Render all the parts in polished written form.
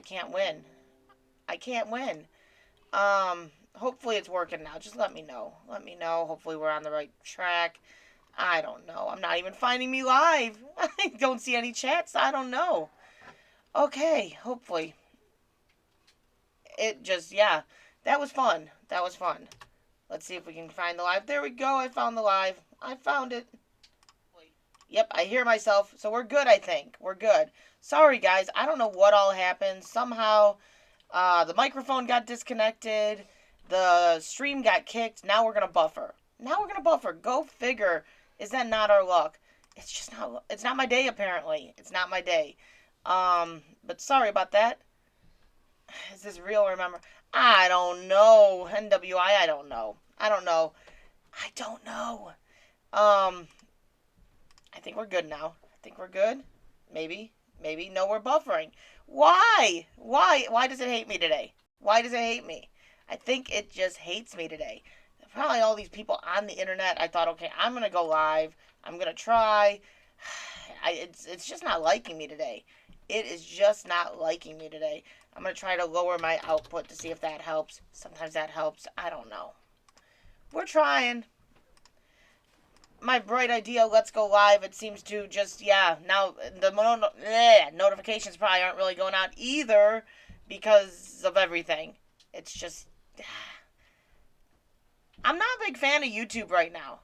can't win. I can't win. Hopefully it's working now. Just let me know. Let me know. Hopefully we're on the right track. I don't know. I'm not even finding me live. I don't see any chats. I don't know. Okay, hopefully. It just, yeah. That was fun. That was fun. Let's see if we can find the live. There we go. I found the live. I found it. Yep, I hear myself. So we're good, I think. We're good. Sorry, guys. I don't know what all happened. Somehow, the microphone got disconnected. The stream got kicked. Now we're going to buffer. Now we're going to buffer. Go figure. Is that not our luck? It's just not, it's not my day, apparently. It's not my day. But sorry about that. Is this real? Remember? I don't know. NWI, I don't know. I don't know. I don't know. I think we're good now. I think we're good. Maybe. Maybe. No, we're buffering. Why? Why? Why does it hate me today? Why does it hate me? I think it just hates me today. Probably all these people on the internet. I thought, okay, I'm gonna go live. I'm gonna try. It's just not liking me today. It is just not liking me today. I'm gonna try to lower my output to see if that helps. Sometimes that helps. I don't know. We're trying. My bright idea, let's go live, it seems to just, yeah, now the notifications probably aren't really going out either because of everything. It's just, I'm not a big fan of YouTube right now.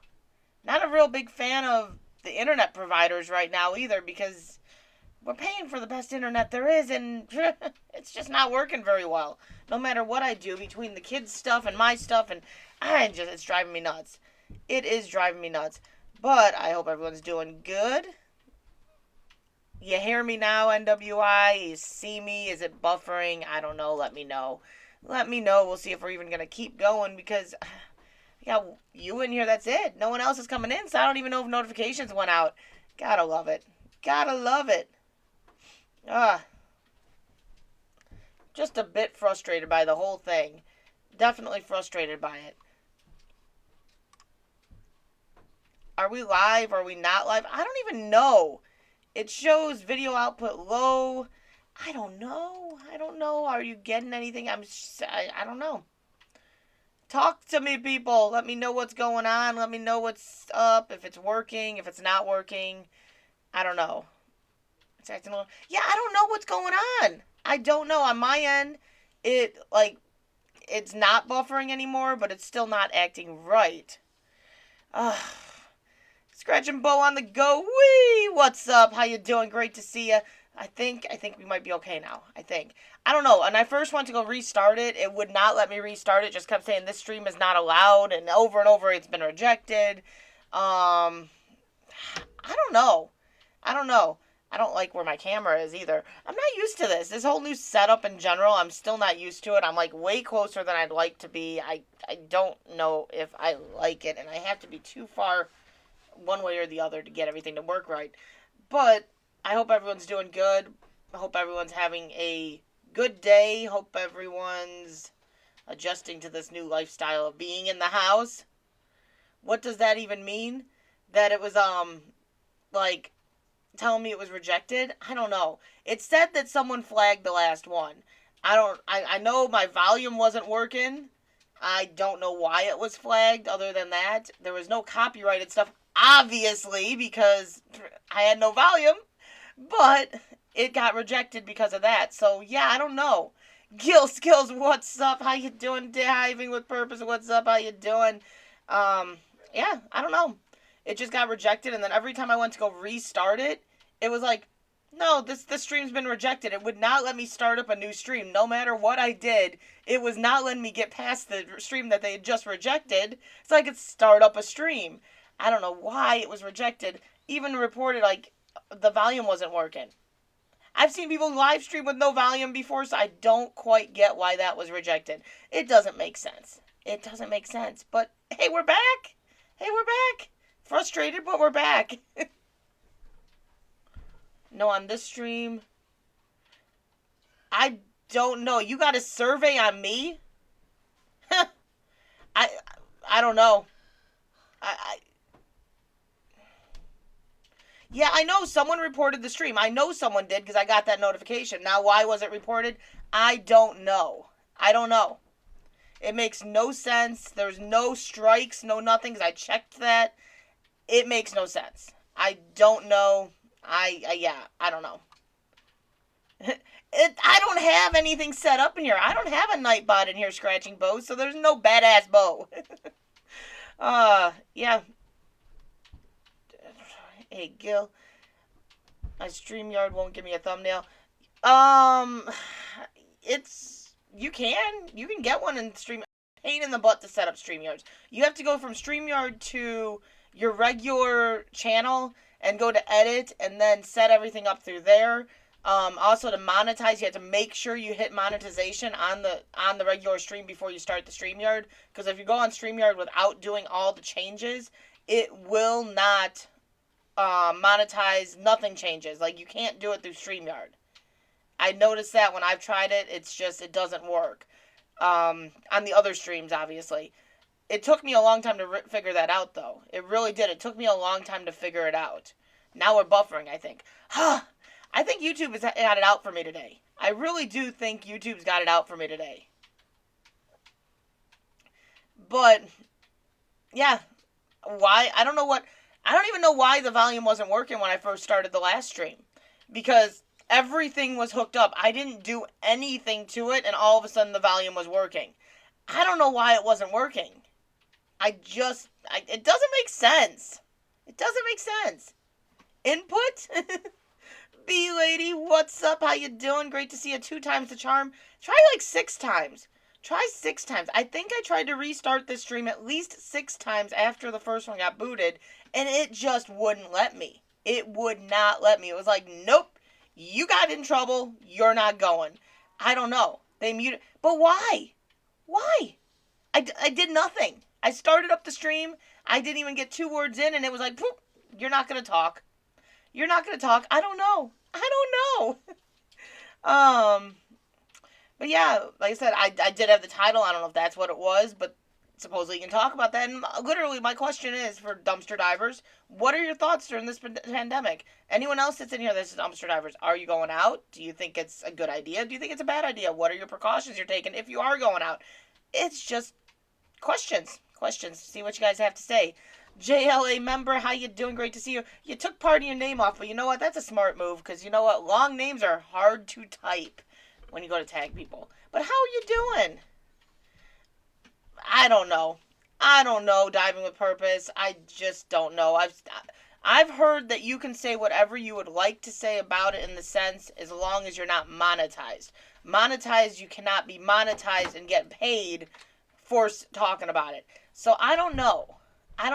Not a real big fan of the internet providers right now either because we're paying for the best internet there is and it's just not working very well. No matter what I do between the kids' stuff and my stuff, and it's driving me nuts. It is driving me nuts. But I hope everyone's doing good. You hear me now, NWI? You see me? Is it buffering? I don't know. Let me know. Let me know. We'll see if we're even going to keep going because I got you in here. That's it. No one else is coming in, so I don't even know if notifications went out. Gotta love it. Gotta love it. Just a bit frustrated by the whole thing. Definitely frustrated by it. Are we live? Are we not live? I don't even know. It shows video output low. I don't know. I don't know. Are you getting anything? I don't know. Talk to me, people. Let me know what's going on. Let me know what's up. If it's working. If it's not working. I don't know. It's acting a little... Yeah, I don't know what's going on. I don't know. On my end, it's not buffering anymore, but it's still not acting right. Scratch and Bow on the go. Wee! What's up? How you doing? Great to see you. I think we might be okay now. I think. I don't know. When I first went to go restart it, it would not let me restart it. Just kept saying this stream is not allowed, and over it's been rejected. I don't know. I don't know. I don't like where my camera is either. I'm not used to this. This whole new setup in general, I'm still not used to it. I'm like way closer than I'd like to be. I don't know if I like it, and I have to be too far one way or the other to get everything to work right. But I hope everyone's doing good. I hope everyone's having a good day. Hope everyone's adjusting to this new lifestyle of being in the house. What does that even mean? That it was telling me it was rejected? I don't know. It said that someone flagged the last one. I know my volume wasn't working. I don't know why it was flagged other than that. There was no copyrighted stuff, obviously, because I had no volume. But it got rejected because of that. So, yeah, I don't know. Gil Skills, what's up? How you doing? Diving with Purpose, what's up? How you doing? Yeah, I don't know. It just got rejected, and then every time I went to go restart it, it was like, no, this stream's been rejected. It would not let me start up a new stream. No matter what I did, it was not letting me get past the stream that they had just rejected so I could start up a stream. I don't know why it was rejected. Even reported, the volume wasn't working. I've seen people live stream with no volume before, so I don't quite get why that was rejected. It doesn't make sense. It doesn't make sense. But, hey, we're back. Hey, we're back. Frustrated, but we're back. No, on this stream, I don't know. You got a survey on me? I don't know. Yeah, I know someone reported the stream. I know someone did because I got that notification. Now, why was it reported? I don't know. I don't know. It makes no sense. There's no strikes, no nothing. 'Cause I checked that. It makes no sense. I don't know. Yeah, I don't know. I don't have anything set up in here. I don't have a nightbot in here scratching bows, so there's no badass bow. Yeah. Hey, Gil. My StreamYard won't give me a thumbnail. Um, you can get one in Stream. Pain in the butt to set up StreamYards. You have to go from StreamYard to your regular channel and go to edit and then set everything up through there. Also to monetize, you have to make sure you hit monetization on the regular stream before you start the StreamYard. Because if you go on StreamYard without doing all the changes, it will not monetize. Nothing changes. Like you can't do it through StreamYard. I noticed that when I've tried it, it doesn't work. On the other streams, obviously. It took me a long time to figure that out, though. It really did. It took me a long time to figure it out. Now we're buffering, I think. I think YouTube has got it out for me today. I really do think YouTube's got it out for me today. But, yeah. Why? I don't know what... I don't even know why the volume wasn't working when I first started the last stream. Because everything was hooked up. I didn't do anything to it, and all of a sudden the volume was working. I don't know why it wasn't working. It doesn't make sense. It doesn't make sense. Input? B lady, what's up? How you doing? Great to see you 2 times the charm. Try like 6 times. Try 6 times. I think I tried to restart this stream at least 6 times after the first one got booted, and it just wouldn't let me. It would not let me. It was like, nope, you got in trouble. You're not going. I don't know. They muted. But why? Why? I did nothing. I started up the stream. I didn't even get 2 words in, and it was like, poop, you're not going to talk. You're not going to talk. I don't know. I don't know. But yeah, like I said, I did have the title. I don't know if that's what it was, but supposedly you can talk about that. And literally, my question is for dumpster divers: what are your thoughts during this pandemic? Anyone else that's in here that's dumpster divers? Are you going out? Do you think it's a good idea? Do you think it's a bad idea? What are your precautions you're taking if you are going out? It's just questions. See what you guys have to say. JLA member, how you doing? Great to see you. You took part of your name off, but you know what? That's a smart move, because you know what? Long names are hard to type when you go to tag people. But how are you doing? I don't know. Diving with purpose. I just don't know. I've heard that you can say whatever you would like to say about it in the sense as long as you're not monetized. Monetized, you cannot be monetized and get paid for talking about it. So I don't know. I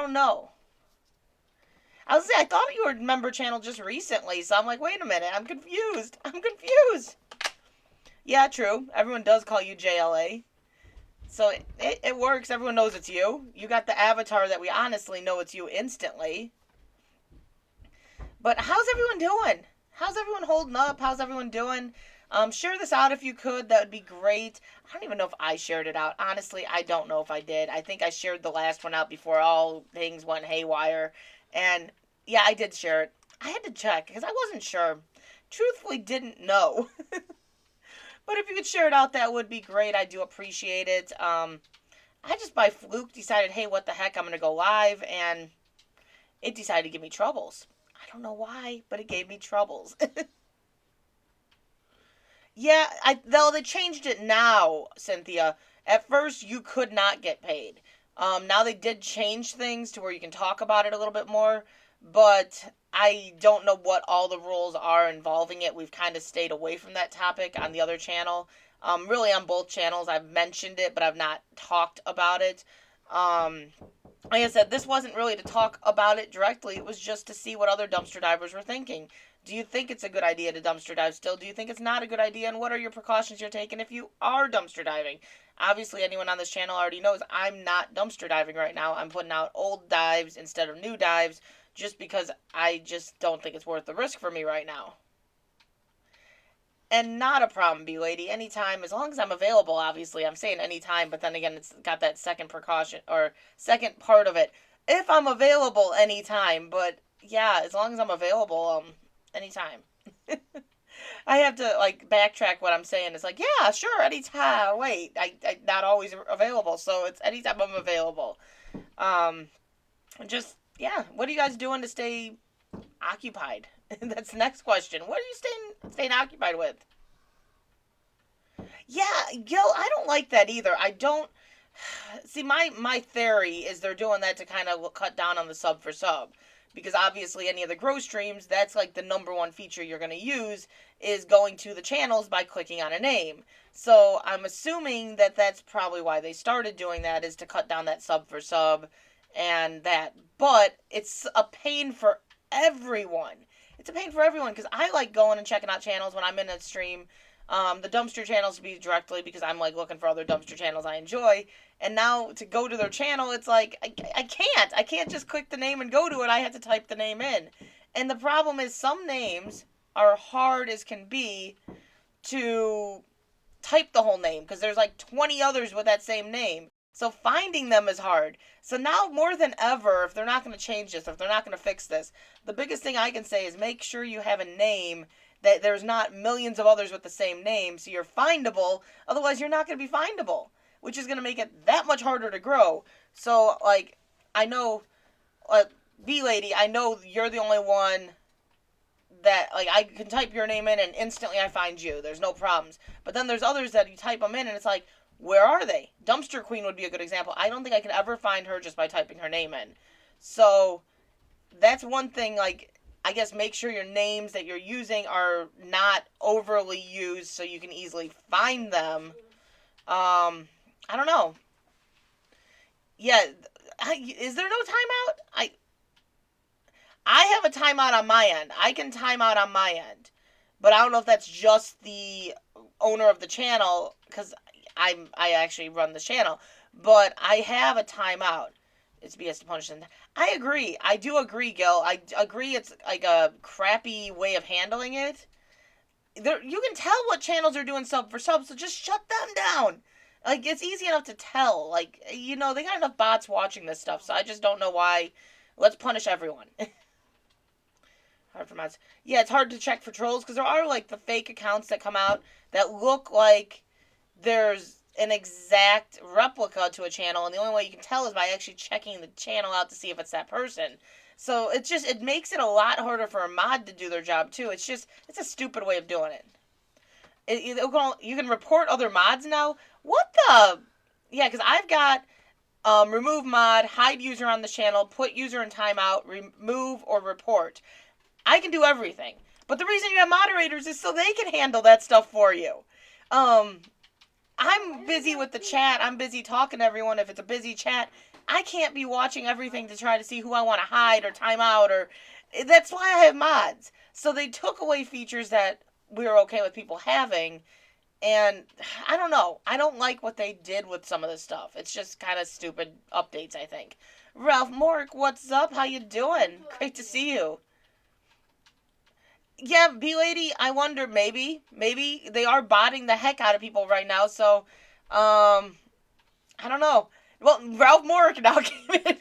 was say I thought you were a member channel just recently, so I'm like, wait a minute, I'm confused. Yeah, true. Everyone does call you JLA. So it works. Everyone knows it's you. You got the avatar that we honestly know it's you instantly. But how's everyone doing? How's everyone holding up? How's everyone doing? Share this out if you could. That would be great. I don't even know if I shared it out. Honestly, I don't know if I did. I think I shared the last one out before all things went haywire. And yeah, I did share it. I had to check because I wasn't sure. Truthfully, didn't know. But if you could share it out, that would be great. I do appreciate it. I just by fluke decided, hey, what the heck, I'm going to go live. And it decided to give me troubles. I don't know why, but it gave me troubles. Yeah, though they changed it now, Cynthia. At first, you could not get paid. Now they did change things to where you can talk about it a little bit more, but I don't know what all the rules are involving it. We've kind of stayed away from that topic on the other channel. Really on both channels, I've mentioned it, but I've not talked about it. Like I said, this wasn't really to talk about it directly. It was just to see what other dumpster divers were thinking. Do you think it's a good idea to dumpster dive still? Do you think it's not a good idea? And what are your precautions you're taking if you are dumpster diving? Obviously, anyone on this channel already knows I'm not dumpster diving right now. I'm putting out old dives instead of new dives just because I just don't think it's worth the risk for me right now. And not a problem, B-Lady. Anytime, as long as I'm available, obviously. I'm saying anytime, but then again, it's got that second precaution, or second part of it. If I'm available anytime, but Yeah, as long as I'm available, anytime. I have to like backtrack what I'm saying. It's like, yeah, sure, anytime. Wait, I not always available, so it's anytime I'm available. Um, just yeah. What are you guys doing to stay occupied? That's the next question. What are you staying occupied with? Yeah, Gil, I don't like that either. I don't see my theory is they're doing that to kind of cut down on the sub for sub because obviously any of the grow streams that's like the number one feature you're going to use is going to the channels by clicking on a name. So I'm assuming that that's probably why they started doing that is to cut down that sub for sub and that. But it's a pain for everyone. It's a pain for everyone because I like going and checking out channels when I'm in a stream. The dumpster channels be directly because I'm like looking for other dumpster channels I enjoy. And now to go to their channel, it's like I can't. I can't just click the name and go to it. I have to type the name in. And the problem is some names are hard as can be to type the whole name because there's like 20 others with that same name. So finding them is hard. So now more than ever, if they're not going to change this, if they're not going to fix this, the biggest thing I can say is make sure you have a name that there's not millions of others with the same name so you're findable. Otherwise, you're not going to be findable, which is going to make it that much harder to grow. So, like, I know, B Lady, I know you're the only one that, like, I can type your name in and instantly I find you. There's no problems. But then there's others that you type them in and it's like, where are they? Dumpster Queen would be a good example. I don't think I can ever find her just by typing her name in. So, that's one thing, like, I guess make sure your names that you're using are not overly used so you can easily find them. I don't know. Yeah, is there no timeout? I have a timeout on my end. I can time out on my end, but I don't know if that's just the owner of the channel because I actually run the channel, but I have a timeout. It's BS to punish them. I agree. I do agree, Gil. I agree. It's like a crappy way of handling it. You can tell what channels are doing sub for sub, so just shut them down. Like, it's easy enough to tell. Like, they got enough bots watching this stuff, so I just don't know why. Let's punish everyone. Hard for mods. Yeah, it's hard to check for trolls because there are, like, the fake accounts that come out that look like there's an exact replica to a channel, and the only way you can tell is by actually checking the channel out to see if it's that person. So it makes it a lot harder for a mod to do their job too. It's a stupid way of doing it. You can report other mods now. What the? Yeah, because I've got remove mod, hide user on the channel, put user in timeout, remove or report. I can do everything. But the reason you have moderators is so they can handle that stuff for you. I'm busy with the chat. I'm busy talking to everyone. If it's a busy chat, I can't be watching everything to try to see who I want to hide or time out. That's why I have mods. So they took away features that we were okay with people having. And I don't know. I don't like what they did with some of this stuff. It's just kind of stupid updates, I think. Ralph Mork, what's up? How you doing? Great to see you. Yeah, B Lady, I wonder, maybe they are botting the heck out of people right now, so, I don't know. Well, Ralph Morrick now came in.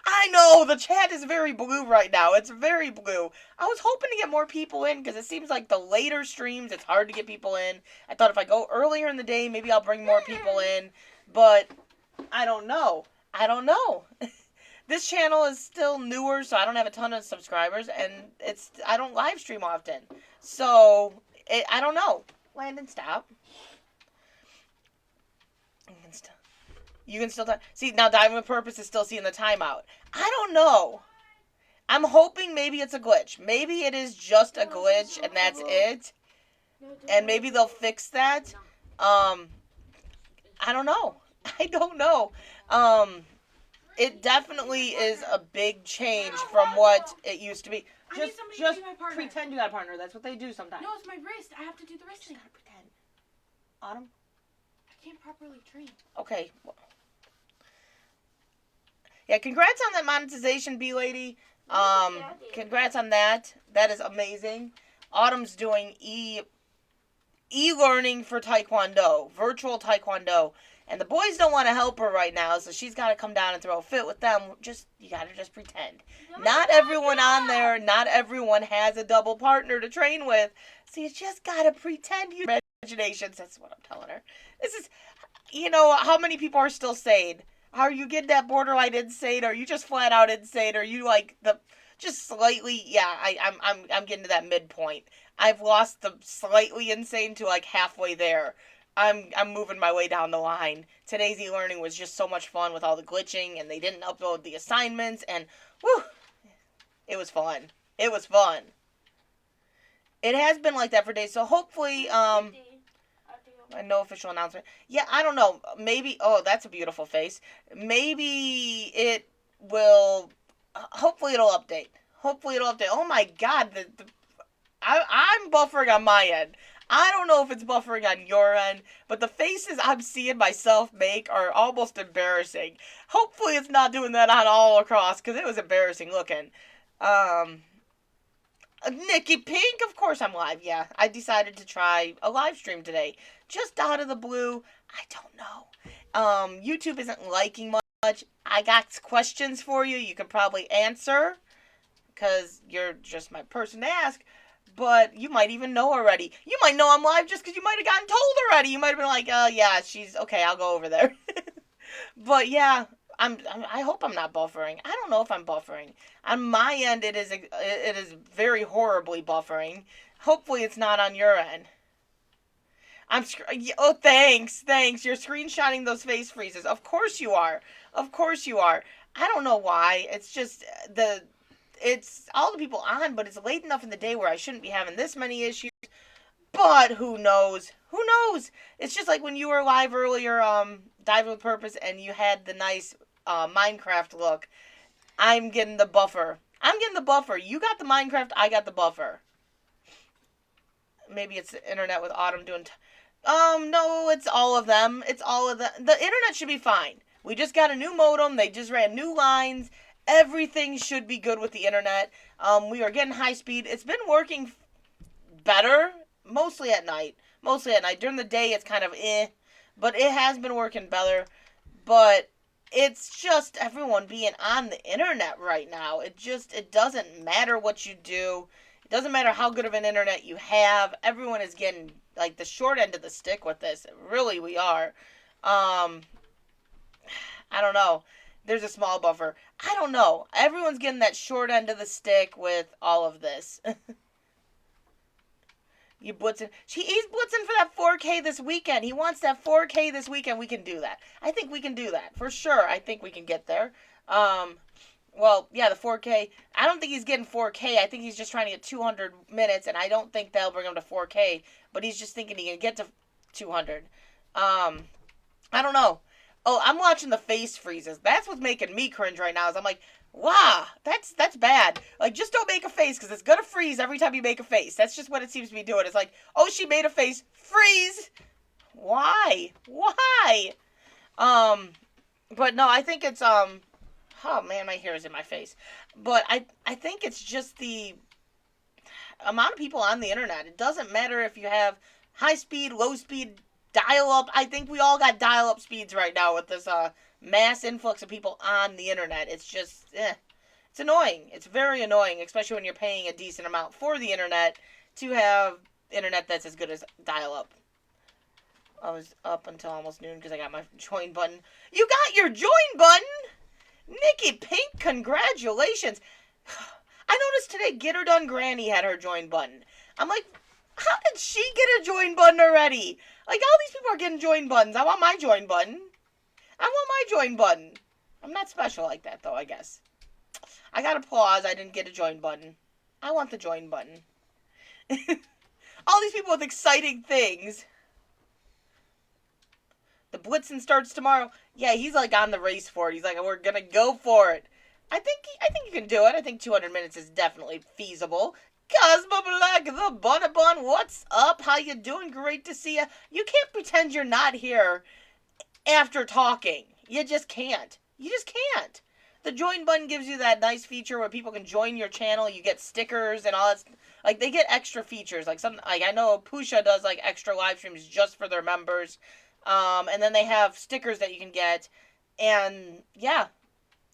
I know, the chat is very blue right now. It's very blue. I was hoping to get more people in, because it seems like the later streams, it's hard to get people in. I thought if I go earlier in the day, maybe I'll bring more people in, but I don't know. This channel is still newer, so I don't have a ton of subscribers, and I don't live stream often. So, I don't know. Landon, stop. You can still see, now Diamond with Purpose is still seeing the timeout. I don't know. I'm hoping maybe it's a glitch. Maybe it is just a glitch, and that's it. And maybe they'll fix that. I don't know. I don't know. It definitely is a big change from what it used to be. Just pretend you got a partner. That's what they do sometimes. No, it's my wrist. I have to do the wrist. You gotta pretend. Autumn? I can't properly train. Okay. Yeah, congrats on that monetization, B-Lady. Congrats on that. That is amazing. Autumn's doing e-learning for Taekwondo, virtual Taekwondo. And the boys don't want to help her right now, so she's got to come down and throw a fit with them. You got to just pretend. Not everyone on there, not everyone has a double partner to train with. So you just got to pretend you imaginations. That's what I'm telling her. This is, how many people are still sane? Are you getting that borderline insane? Are you just flat out insane? Are you like the just slightly? Yeah, I'm getting to that midpoint. I've lost the slightly insane to like halfway there. I'm moving my way down the line. Today's e-learning was just so much fun with all the glitching, and they didn't upload the assignments, and whew, it was fun. It was fun. It has been like that for days, so hopefully, no official announcement. Yeah, I don't know. Maybe. Oh, that's a beautiful face. Maybe it will. Hopefully, it'll update. Hopefully, it'll update. Oh my God, I'm buffering on my end. I don't know if it's buffering on your end, but the faces I'm seeing myself make are almost embarrassing. Hopefully, it's not doing that on all across because it was embarrassing looking. Um, Nikki Pink, of course I'm live. Yeah, I decided to try a live stream today, just out of the blue. I don't know. YouTube isn't liking much. I got questions for you. You can probably answer because you're just my person to ask. But you might even know already. You might know I'm live just because you might have gotten told already. You might have been like, yeah, she's okay. I'll go over there. But yeah, I hope I'm not buffering. I don't know if I'm buffering. On my end, it is very horribly buffering. Hopefully, it's not on your end. Oh, thanks. You're screenshotting those face freezes. Of course you are. Of course you are. I don't know why. It's just it's all the people on, but it's late enough in the day where I shouldn't be having this many issues. But who knows? Who knows? It's just like when you were live earlier, Diving with Purpose, and you had the nice Minecraft look. I'm getting the buffer. I'm getting the buffer. You got the Minecraft, I got the buffer. Maybe it's the internet with Autumn doing. No, it's all of them. It's all of them. The internet should be fine. We just got a new modem. They just ran new lines. Everything should be good with the internet. We are getting high speed. It's been working better, mostly at night. Mostly at night. During the day, it's kind of but it has been working better. But it's just everyone being on the internet right now. It doesn't matter what you do. It doesn't matter how good of an internet you have. Everyone is getting like the short end of the stick with this. Really, we are. I don't know. There's a small buffer. I don't know. Everyone's getting that short end of the stick with all of this. You blitzing. He's blitzing for that 4K this weekend. He wants that 4K this weekend. We can do that. I think we can do that. For sure. I think we can get there. Well, yeah, the 4K. I don't think he's getting 4K. I think he's just trying to get 200 minutes, and I don't think that'll bring him to 4K. But he's just thinking he can get to 200. I don't know. Oh, I'm watching the face freezes. That's what's making me cringe right now. Is I'm like, wow, that's bad. Like, just don't make a face because it's gonna freeze every time you make a face. That's just what it seems to be doing. It's like, oh, she made a face, freeze. Why? Why? But no, I think it's Oh man, my hair is in my face. But I think it's just the amount of people on the internet. It doesn't matter if you have high speed, low speed, dial up. I think we all got dial up speeds right now with this mass influx of people on the internet. It's just it's annoying. It's very annoying, especially when you're paying a decent amount for the internet to have internet that's as good as dial up. I was up until almost noon because I got my join button. You got your join button? Nikki Pink, congratulations. I noticed today Get Her Done Granny had her join button. I'm like, how did she get a join button already? Like, all these people are getting join buttons. I want my join button. I want my join button. I'm not special like that, though, I guess. I got applause. I didn't get a join button. I want the join button. All these people with exciting things. The blitzing starts tomorrow. Yeah, he's like on the race for it. He's like, we're gonna go for it. I think you can do it. I think 200 minutes is definitely feasible. Cosmo Black, the Bonabon, what's up? How you doing? Great to see you. You can't pretend you're not here after talking. You just can't. You just can't. The join button gives you that nice feature where people can join your channel. You get stickers and all that. Like they get extra features. Like I know Pusha does like extra live streams just for their members. And then they have stickers that you can get. And yeah,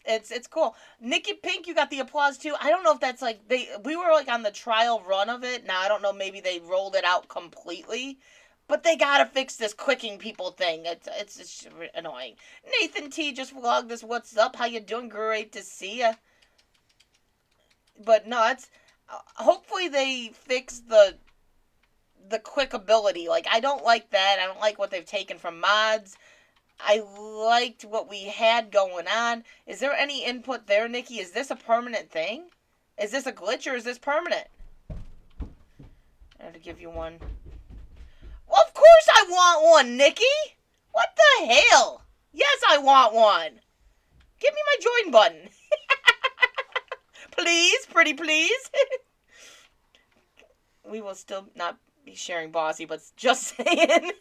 it's cool. Nikki Pink, you got the applause too. I don't know if that's like we were like on the trial run of it. Now I don't know, maybe they rolled it out completely. But they gotta fix this clicking people thing. It's just annoying. Nathan T just vlogged this. What's up? How you doing? Great to see ya. But no, it's hopefully they fix the quick ability. Like I don't like that. I don't like what they've taken from mods. I liked what we had going on. Is there any input there, Nikki? Is this a permanent thing? Is this a glitch or is this permanent? I have to give you one. Well, of course I want one, Nikki. What the hell? Yes, I want one. Give me my join button. Please, pretty please. We will still not be sharing Bossy, but just saying.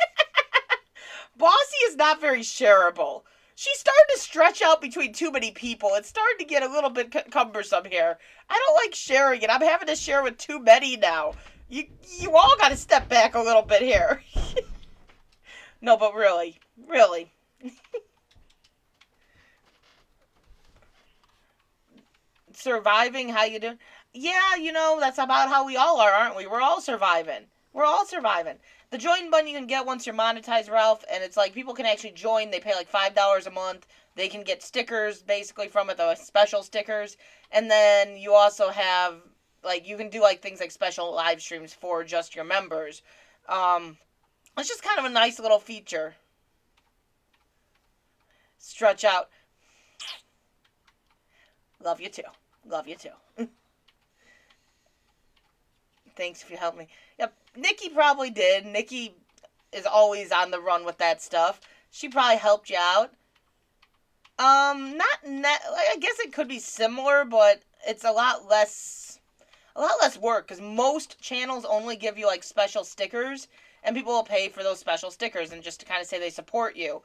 Bossy is not very shareable. She's starting to stretch out between too many people. It's starting to get a little bit cumbersome here. I don't like sharing it. I'm having to share with too many now. You all got to step back a little bit here. No, but really. Surviving, how you doing? Yeah, that's about how we all are, aren't we? We're all surviving. The join button you can get once you're monetized, Ralph, and it's like people can actually join. They pay like $5 a month. They can get stickers basically from it, the special stickers. And then you also have like you can do like things like special live streams for just your members. It's just kind of a nice little feature. Stretch out. Love you too. Thanks if you helped me. Yep, Nikki probably did. Nikki is always on the run with that stuff. She probably helped you out. Not net. I guess it could be similar, but it's a lot less work because most channels only give you like special stickers, and people will pay for those special stickers and just to kind of say they support you.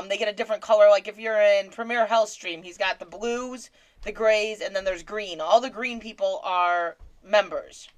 They get a different color. Like if you're in Premier Health Stream, he's got the blues, the grays, and then there's green. All the green people are members.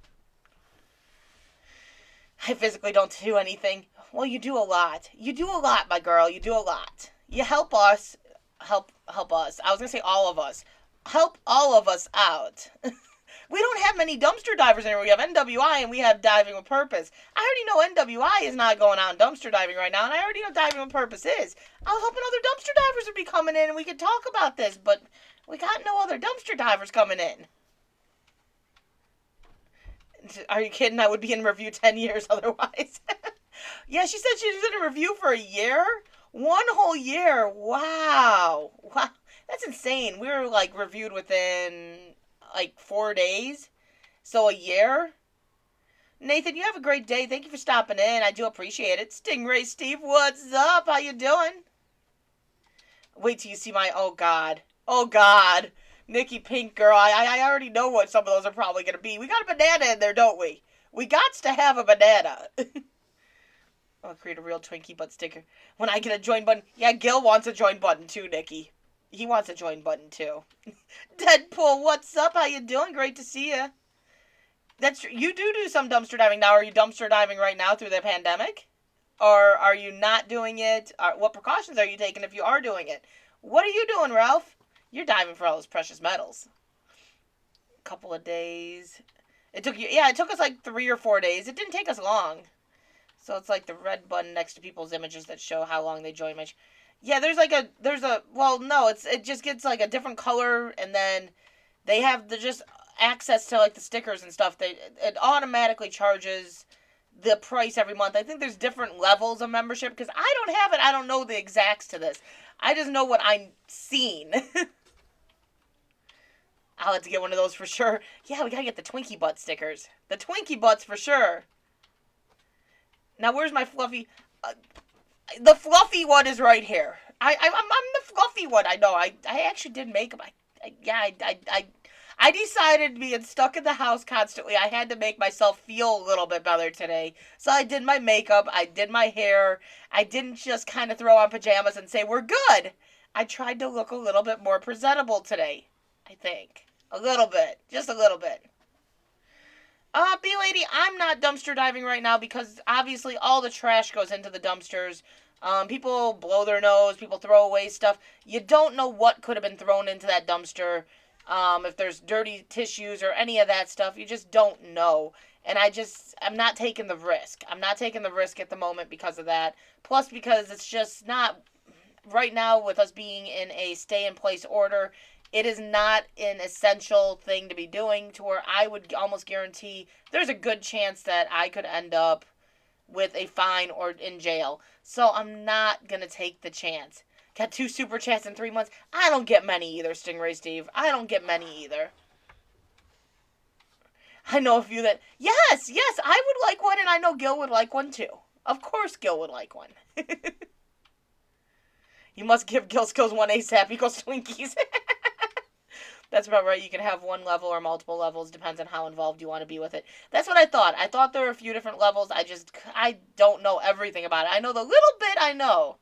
I physically don't do anything. Well, you do a lot. You do a lot, my girl. You do a lot. You help us. Help us. I was going to say all of us. Help all of us out. We don't have many dumpster divers anymore. We have NWI and we have Diving with Purpose. I already know NWI is not going out dumpster diving right now, and I already know Diving with Purpose is. I was hoping other dumpster divers would be coming in and we could talk about this, but we got no other dumpster divers coming in. Are you kidding? I would be in review 10 years otherwise. Yeah, she said she was in a review for a year? One whole year. Wow. That's insane. We were like reviewed within like 4 days. So a year? Nathan, you have a great day. Thank you for stopping in. I do appreciate it. Stingray Steve, what's up? How you doing? Wait till you see my... Oh, God. Nikki Pink Girl. I already know what some of those are probably going to be. We got a banana in there, don't we? We got to have a banana. I'll create a real Twinkie butt sticker. When I get a join button. Yeah, Gil wants a join button too, Nikki. He wants a join button too. Deadpool, what's up? How you doing? Great to see you. You do some dumpster diving now. Are you dumpster diving right now through the pandemic? Or are you not doing it? What precautions are you taking if you are doing it? What are you doing, Ralph? You're diving for all those precious metals. A couple of days. It took us like 3 or 4 days. It didn't take us long. So it's like the red button next to people's images that show how long they joined my... Yeah, it just gets like a different color, and then they have just access to like the stickers and stuff. It automatically charges the price every month. I think there's different levels of membership, because I don't have it. I don't know the exacts to this. I just know what I'm seeing. I'll have to get one of those for sure. Yeah, we gotta get the Twinkie butt stickers. The Twinkie butts for sure. Now, where's my fluffy... the fluffy one is right here. I'm the fluffy one. I know. I actually did make them. I decided being stuck in the house constantly, I had to make myself feel a little bit better today. So I did my makeup. I did my hair. I didn't just kind of throw on pajamas and say, we're good. I tried to look a little bit more presentable today, I think. A little bit. Just a little bit. B lady, I'm not dumpster diving right now because obviously all the trash goes into the dumpsters. People blow their nose, people throw away stuff. You don't know what could have been thrown into that dumpster. If there's dirty tissues or any of that stuff, you just don't know. And I'm not taking the risk. I'm not taking the risk at the moment because of that. Plus, because it's just not right now with us being in a stay in place order, it is not an essential thing to be doing to where I would almost guarantee there's a good chance that I could end up with a fine or in jail. So I'm not going to take the chance. Got two super chats in 3 months. I don't get many either, Stingray Steve. I don't get many either. I know a few that, yes, yes, I would like one, and I know Gil would like one too. Of course, Gil would like one. You must give Gil Skills one ASAP equals Twinkies. That's about right. You can have one level or multiple levels. Depends on how involved you want to be with it. That's what I thought. I thought there were a few different levels. I don't know everything about it. I know the little bit I know.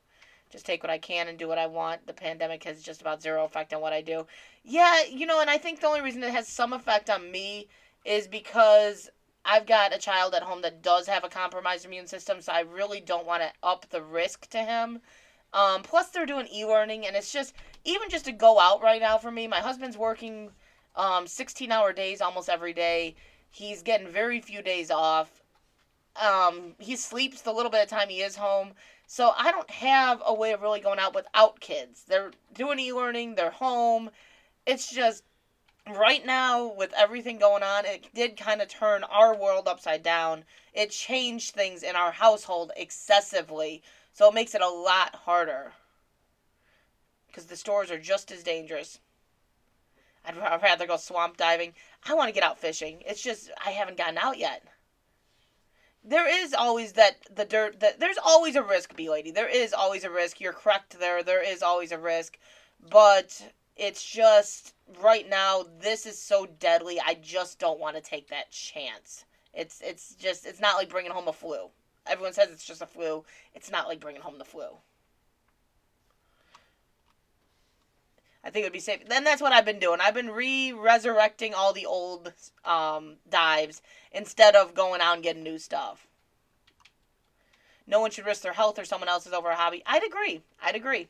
Just take what I can and do what I want. The pandemic has just about zero effect on what I do. Yeah, and I think the only reason it has some effect on me is because I've got a child at home that does have a compromised immune system, so I really don't want to up the risk to him. Plus, they're doing e-learning, and it's just even just to go out right now for me. My husband's working 16-hour days almost every day. He's getting very few days off. He sleeps the little bit of time he is home. So I don't have a way of really going out without kids. They're doing e-learning. They're home. It's just right now with everything going on, it did kind of turn our world upside down. It changed things in our household excessively. So it makes it a lot harder because the stores are just as dangerous. I'd rather go swamp diving. I want to get out fishing. It's just I haven't gotten out yet. There is always the dirt that there's always a risk, B lady. There is always a risk. You're correct there. There is always a risk. But it's just right now this is so deadly. I just don't want to take that chance. It's not like bringing home a flu. Everyone says it's just a flu. It's not like bringing home the flu. I think it would be safe. Then that's what I've been doing. I've been resurrecting all the old dives instead of going out and getting new stuff. No one should risk their health or someone else's over a hobby. I'd agree. I'd agree.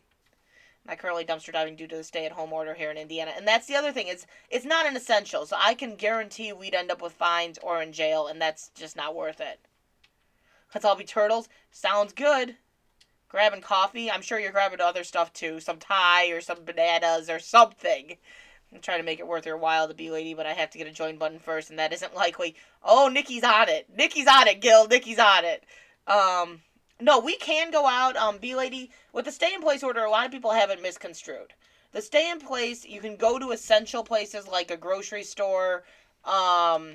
I'm currently dumpster diving due to the stay-at-home order here in Indiana, and that's the other thing. It's not an essential, so I can guarantee we'd end up with fines or in jail, and that's just not worth it. Let's all be turtles. Sounds good. Grabbing coffee. I'm sure you're grabbing other stuff too. Some Thai or some bananas or something. I'm trying to make it worth your while to be lady, but I have to get a join button first, and that isn't likely. Oh, Nikki's on it. Nikki's on it, Gil. Nikki's on it. No, we can go out. B lady, with the stay in place order, a lot of people have it misconstrued. The stay in place, you can go to essential places like a grocery store, um,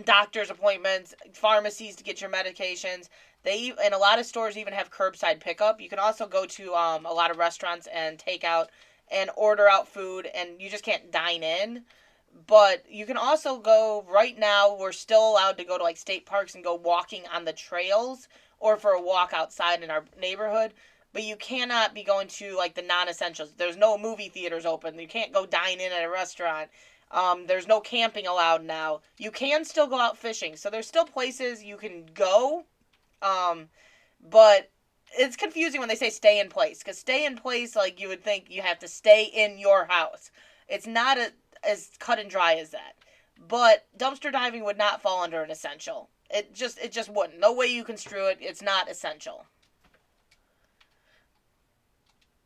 doctor's appointments, pharmacies to get your medications. And a lot of stores even have curbside pickup. You can also go to a lot of restaurants and take out and order out food, and you just can't dine in. But you can also go right now. We're still allowed to go to like state parks and go walking on the trails or for a walk outside in our neighborhood. But you cannot be going to like the non-essentials. There's no movie theaters open. You can't go dine in at a restaurant. There's no camping allowed now. You can still go out fishing. So there's still places you can go. But it's confusing when they say stay in place. Because stay in place, like you would think you have to stay in your house. It's not as cut and dry as that. But dumpster diving would not fall under an essential. It just wouldn't. No way you construe it. It's not essential.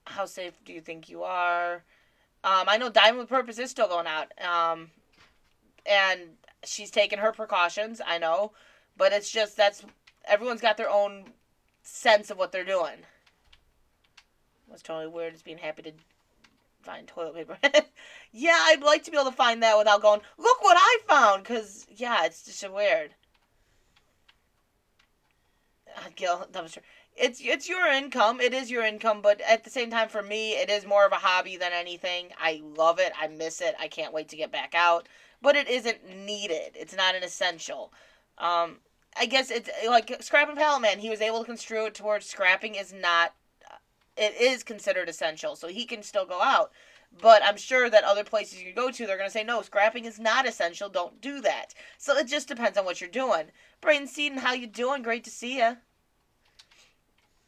How safe do you think you are? I know Diamond with Purpose is still going out. And she's taking her precautions, I know. But it's just, everyone's got their own sense of what they're doing. What's totally weird is being happy to find toilet paper. Yeah, I'd like to be able to find that without going, look what I found! Because, yeah, it's just weird. Gil, dumpster. It's your income. It is your income, but at the same time, for me, it is more of a hobby than anything. I love it. I miss it. I can't wait to get back out. But it isn't needed. It's not an essential. I guess it's like Scrap and Pallet Man. He was able to construe it towards scrapping is not. It is considered essential, so he can still go out. But I'm sure that other places you go to, they're going to say, no, scrapping is not essential. Don't do that. So it just depends on what you're doing. Braden Seaton, how you doing? Great to see you.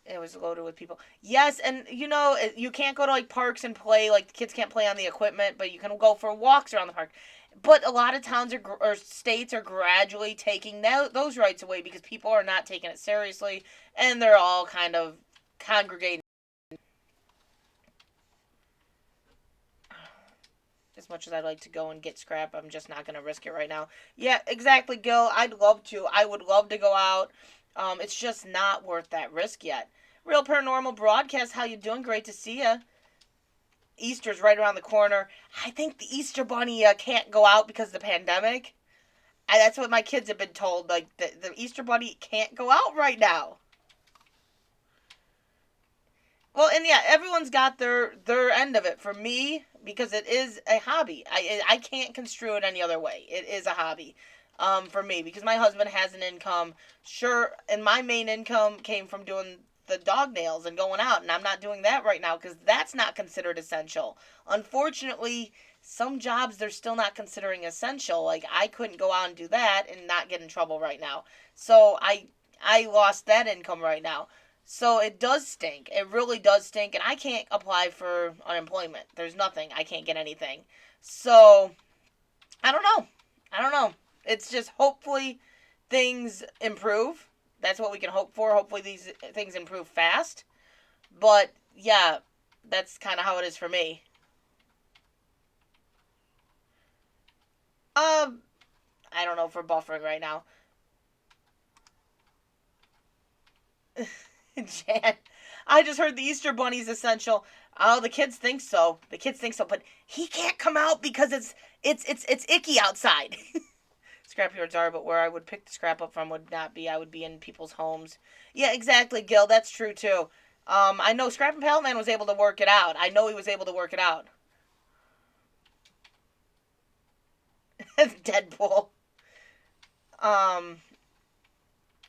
It was loaded with people. Yes, and you can't go to like parks and play. Like the kids can't play on the equipment, but you can go for walks around the park. But a lot of towns or states are gradually taking those rights away because people are not taking it seriously, and they're all kind of congregating. As much as I'd like to go and get scrap, I'm just not going to risk it right now. Yeah, exactly, Gil. I'd love to. I would love to go out. It's just not worth that risk yet. Real Paranormal Broadcast, how you doing? Great to see you. Easter's right around the corner. I think the Easter Bunny can't go out because of the pandemic. That's what my kids have been told. Like, the Easter Bunny can't go out right now. Well, and yeah, everyone's got their end of it. For me, because it is a hobby, I can't construe it any other way. It is a hobby, for me because my husband has an income. Sure, and my main income came from doing the dog nails and going out, and I'm not doing that right now because that's not considered essential. Unfortunately, some jobs they're still not considering essential. Like I couldn't go out and do that and not get in trouble right now. So I lost that income right now. So it does stink. It really does stink. And I can't apply for unemployment. There's nothing. I can't get anything. So I don't know. I don't know. It's just hopefully things improve. That's what we can hope for. Hopefully these things improve fast. But yeah, that's kind of how it is for me. Um, I don't know for buffering right now. Jan, I just heard the Easter Bunny's essential. Oh, the kids think so. The kids think so, but he can't come out because it's icky outside. Scrap yards are, but where I would pick the scrap up from would not be. I would be in people's homes. Yeah, exactly, Gil. That's true too. I know Scrap and Pallet Man was able to work it out. I know he was able to work it out. Deadpool. Um,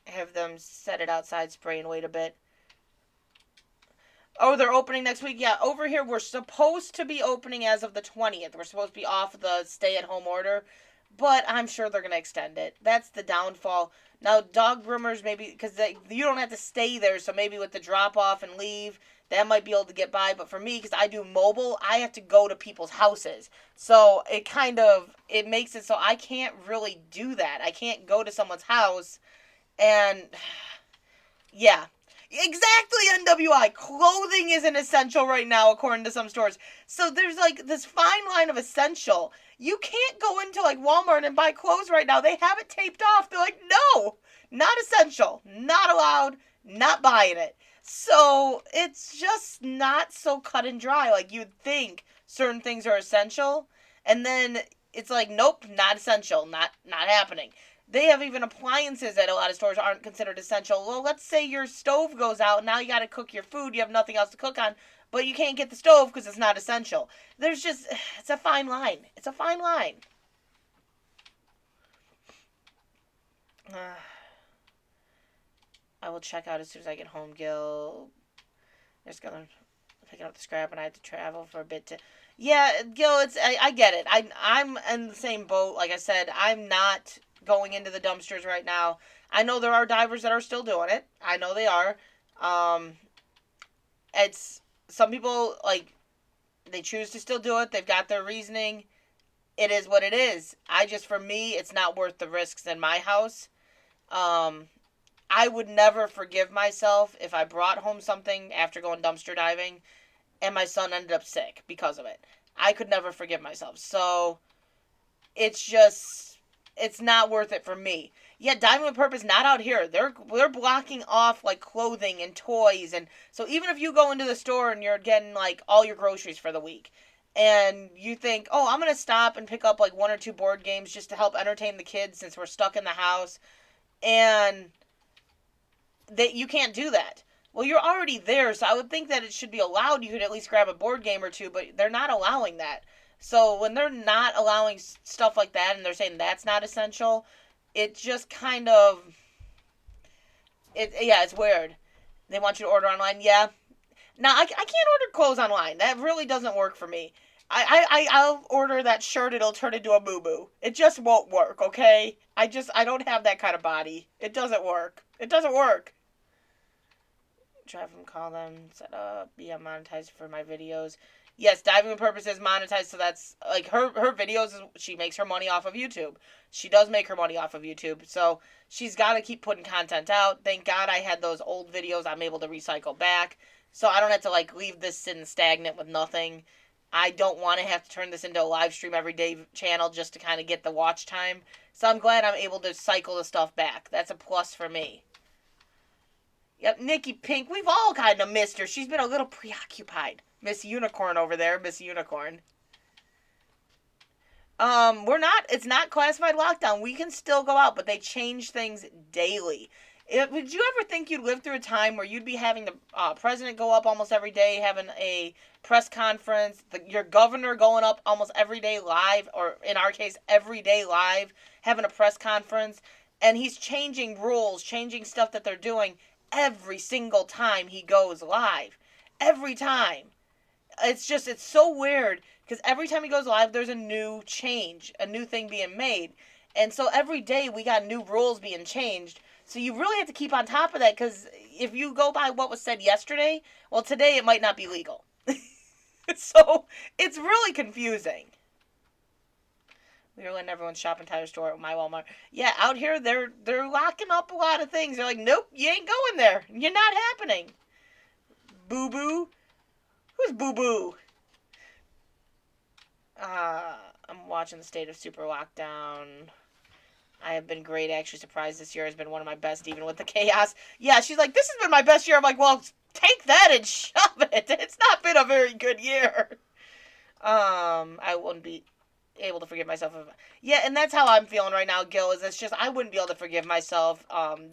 have them set it outside, spray and wait a bit. Oh, they're opening next week. Yeah, over here we're supposed to be opening as of the 20th. We're supposed to be off the stay-at-home order, but I'm sure they're gonna extend it. That's the downfall. Now, dog groomers maybe because you don't have to stay there, so maybe with the drop off and leave, that might be able to get by. But for me, because I do mobile, I have to go to people's houses, so it makes it so I can't really do that. I can't go to someone's house and yeah. Exactly, NWI. Clothing isn't essential right now, according to some stores. So there's like this fine line of essential. You can't go into like Walmart and buy clothes right now. They have it taped off. They're like, no, not essential, not allowed, not buying it. So it's just not so cut and dry. Like you'd think certain things are essential, and then it's like, nope, not essential, not happening. They have even appliances at a lot of stores aren't considered essential. Well, let's say your stove goes out. Now you got to cook your food. You have nothing else to cook on, but you can't get the stove because it's not essential. There's just, it's a fine line. It's a fine line. I will check out as soon as I get home, Gil. Just gonna picking up the scrap, and I had to travel for a bit to. Yeah, Gil, I get it. I'm in the same boat. Like I said, I'm not going into the dumpsters right now. I know there are divers that are still doing it. I know they are. Um, it's some people like they choose to still do it. They've got their reasoning. It is what it is. For me, it's not worth the risks in my house. Um, I would never forgive myself if I brought home something after going dumpster diving and my son ended up sick because of it. I could never forgive myself. So it's just it's not worth it for me. Yeah, Diamond with Purpose not out here. They're blocking off like clothing and toys, and so even if you go into the store and you're getting like all your groceries for the week and you think, "Oh, I'm going to stop and pick up like one or two board games just to help entertain the kids since we're stuck in the house." And that you can't do that. Well, you're already there, so I would think that it should be allowed. You could at least grab a board game or two, but they're not allowing that. So when they're not allowing stuff like that and they're saying that's not essential, it just kind of it's weird. They want you to order online. Yeah. Now I can't order clothes online. That really doesn't work for me. I'll order that shirt. It'll turn into a boo boo. It just won't work. Okay. I don't have that kind of body. It doesn't work. It doesn't work. Drive them, call them, set up, be monetized for my videos. Yes, diving with purpose is monetized, so that's like her videos. She makes her money off of YouTube. She does make her money off of YouTube, so she's got to keep putting content out. Thank God I had those old videos. I'm able to recycle back, so I don't have to like leave this sitting stagnant with nothing. I don't want to have to turn this into a live stream every day channel just to kind of get the watch time. So I'm glad I'm able to cycle the stuff back. That's a plus for me. Yep, Nikki Pink. We've all kind of missed her. She's been a little preoccupied. Miss Unicorn over there, Miss Unicorn. We're not. It's not classified lockdown. We can still go out, but they change things daily. Would you ever think you'd live through a time where you'd be having the president go up almost every day, having a press conference, your governor going up almost every day live, or in our case, every day live, having a press conference, and he's changing rules, changing stuff that they're doing every single time he goes live. Every time. It's so weird because every time he goes live, there's a new change, a new thing being made. And so every day we got new rules being changed. So you really have to keep on top of that because if you go by what was said yesterday, well, today it might not be legal. So it's really confusing. We are letting everyone shop in Tire Store at my Walmart. Yeah, out here they're locking up a lot of things. They're like, nope, you ain't going there. You're not happening. Boo boo. Who's boo boo? I'm watching the state of super lockdown. I have been great. Actually, surprised this year has been one of my best, even with the chaos. Yeah, she's like, this has been my best year. I'm like, well, take that and shove it. It's not been a very good year. I wouldn't be able to forgive myself. Yeah, and that's how I'm feeling right now, Gil. Is it's just I wouldn't be able to forgive myself.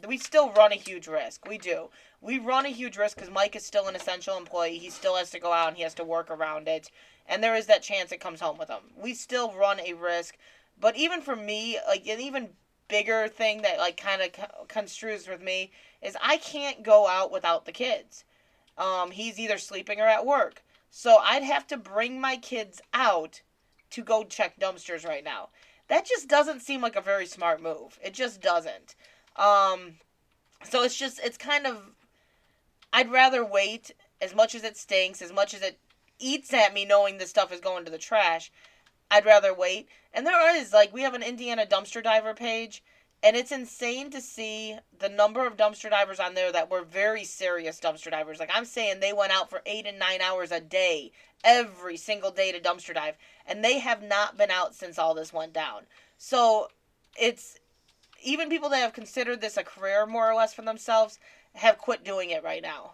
We still run a huge risk. We do. We run a huge risk because Mike is still an essential employee. He still has to go out and he has to work around it, and there is that chance it comes home with him. We still run a risk, but even for me, like an even bigger thing that like kind of construes with me is I can't go out without the kids. He's either sleeping or at work, so I'd have to bring my kids out to go check dumpsters right now. That just doesn't seem like a very smart move. It just doesn't. So it's kind of, I'd rather wait as much as it stinks, as much as it eats at me knowing this stuff is going to the trash. I'd rather wait. And there is, like, we have an Indiana dumpster diver page, and it's insane to see the number of dumpster divers on there that were very serious dumpster divers. Like, I'm saying they went out for 8 and 9 hours a day, every single day to dumpster dive, and they have not been out since all this went down. So, it's, even people that have considered this a career more or less for themselves have quit doing it right now.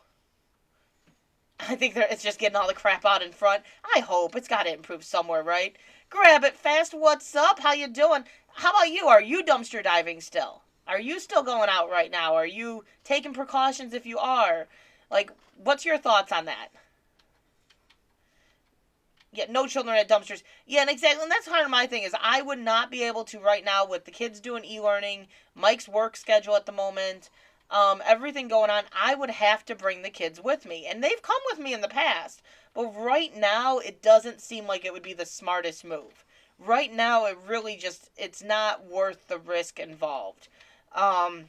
I think it's just getting all the crap out in front. I hope. It's got to improve somewhere, right? Grab it fast. What's up? How you doing? How about you? Are you dumpster diving still? Are you still going out right now? Are you taking precautions if you are? Like, what's your thoughts on that? Yeah, no children at dumpsters. Yeah, and exactly. And that's kind of my thing is I would not be able to right now with the kids doing e-learning, Mike's work schedule at the moment, everything going on. I would have to bring the kids with me, and they've come with me in the past. But right now, it doesn't seem like it would be the smartest move. Right now, it really just it's not worth the risk involved. Um,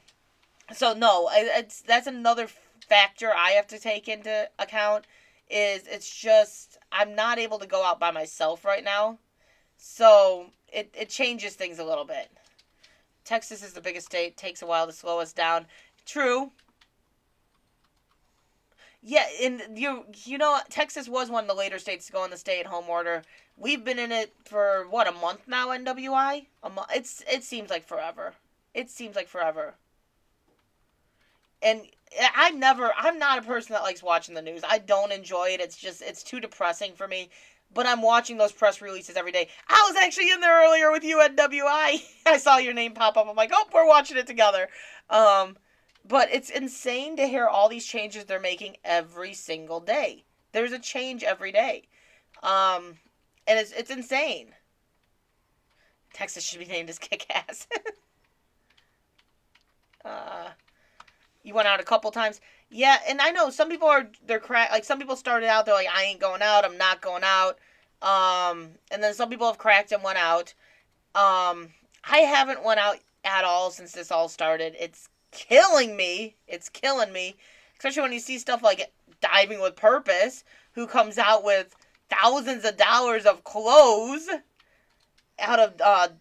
so no, that's another factor I have to take into account is it's just I'm not able to go out by myself right now. So it changes things a little bit. Texas is the biggest state, takes a while to slow us down. True. Yeah, and you know Texas was one of the later states to go on the stay-at-home order. We've been in it for what a month now. NWI. It seems like forever. It seems like forever. And I'm not a person that likes watching the news. I don't enjoy it. It's too depressing for me. But I'm watching those press releases every day. I was actually in there earlier with you at WI. I saw your name pop up. I'm like, oh, we're watching it together. But it's insane to hear all these changes they're making every single day. There's a change every day. Um, and it's insane. Texas should be named as Kick-Ass. uh, You went out a couple times. Yeah, and I know some people they're like some people started out they're like I ain't going out, I'm not going out. And then some people have cracked and went out. I haven't went out at all since this all started. It's killing me. It's killing me. Especially when you see stuff like Diving with Purpose, who comes out with thousands of dollars of clothes out of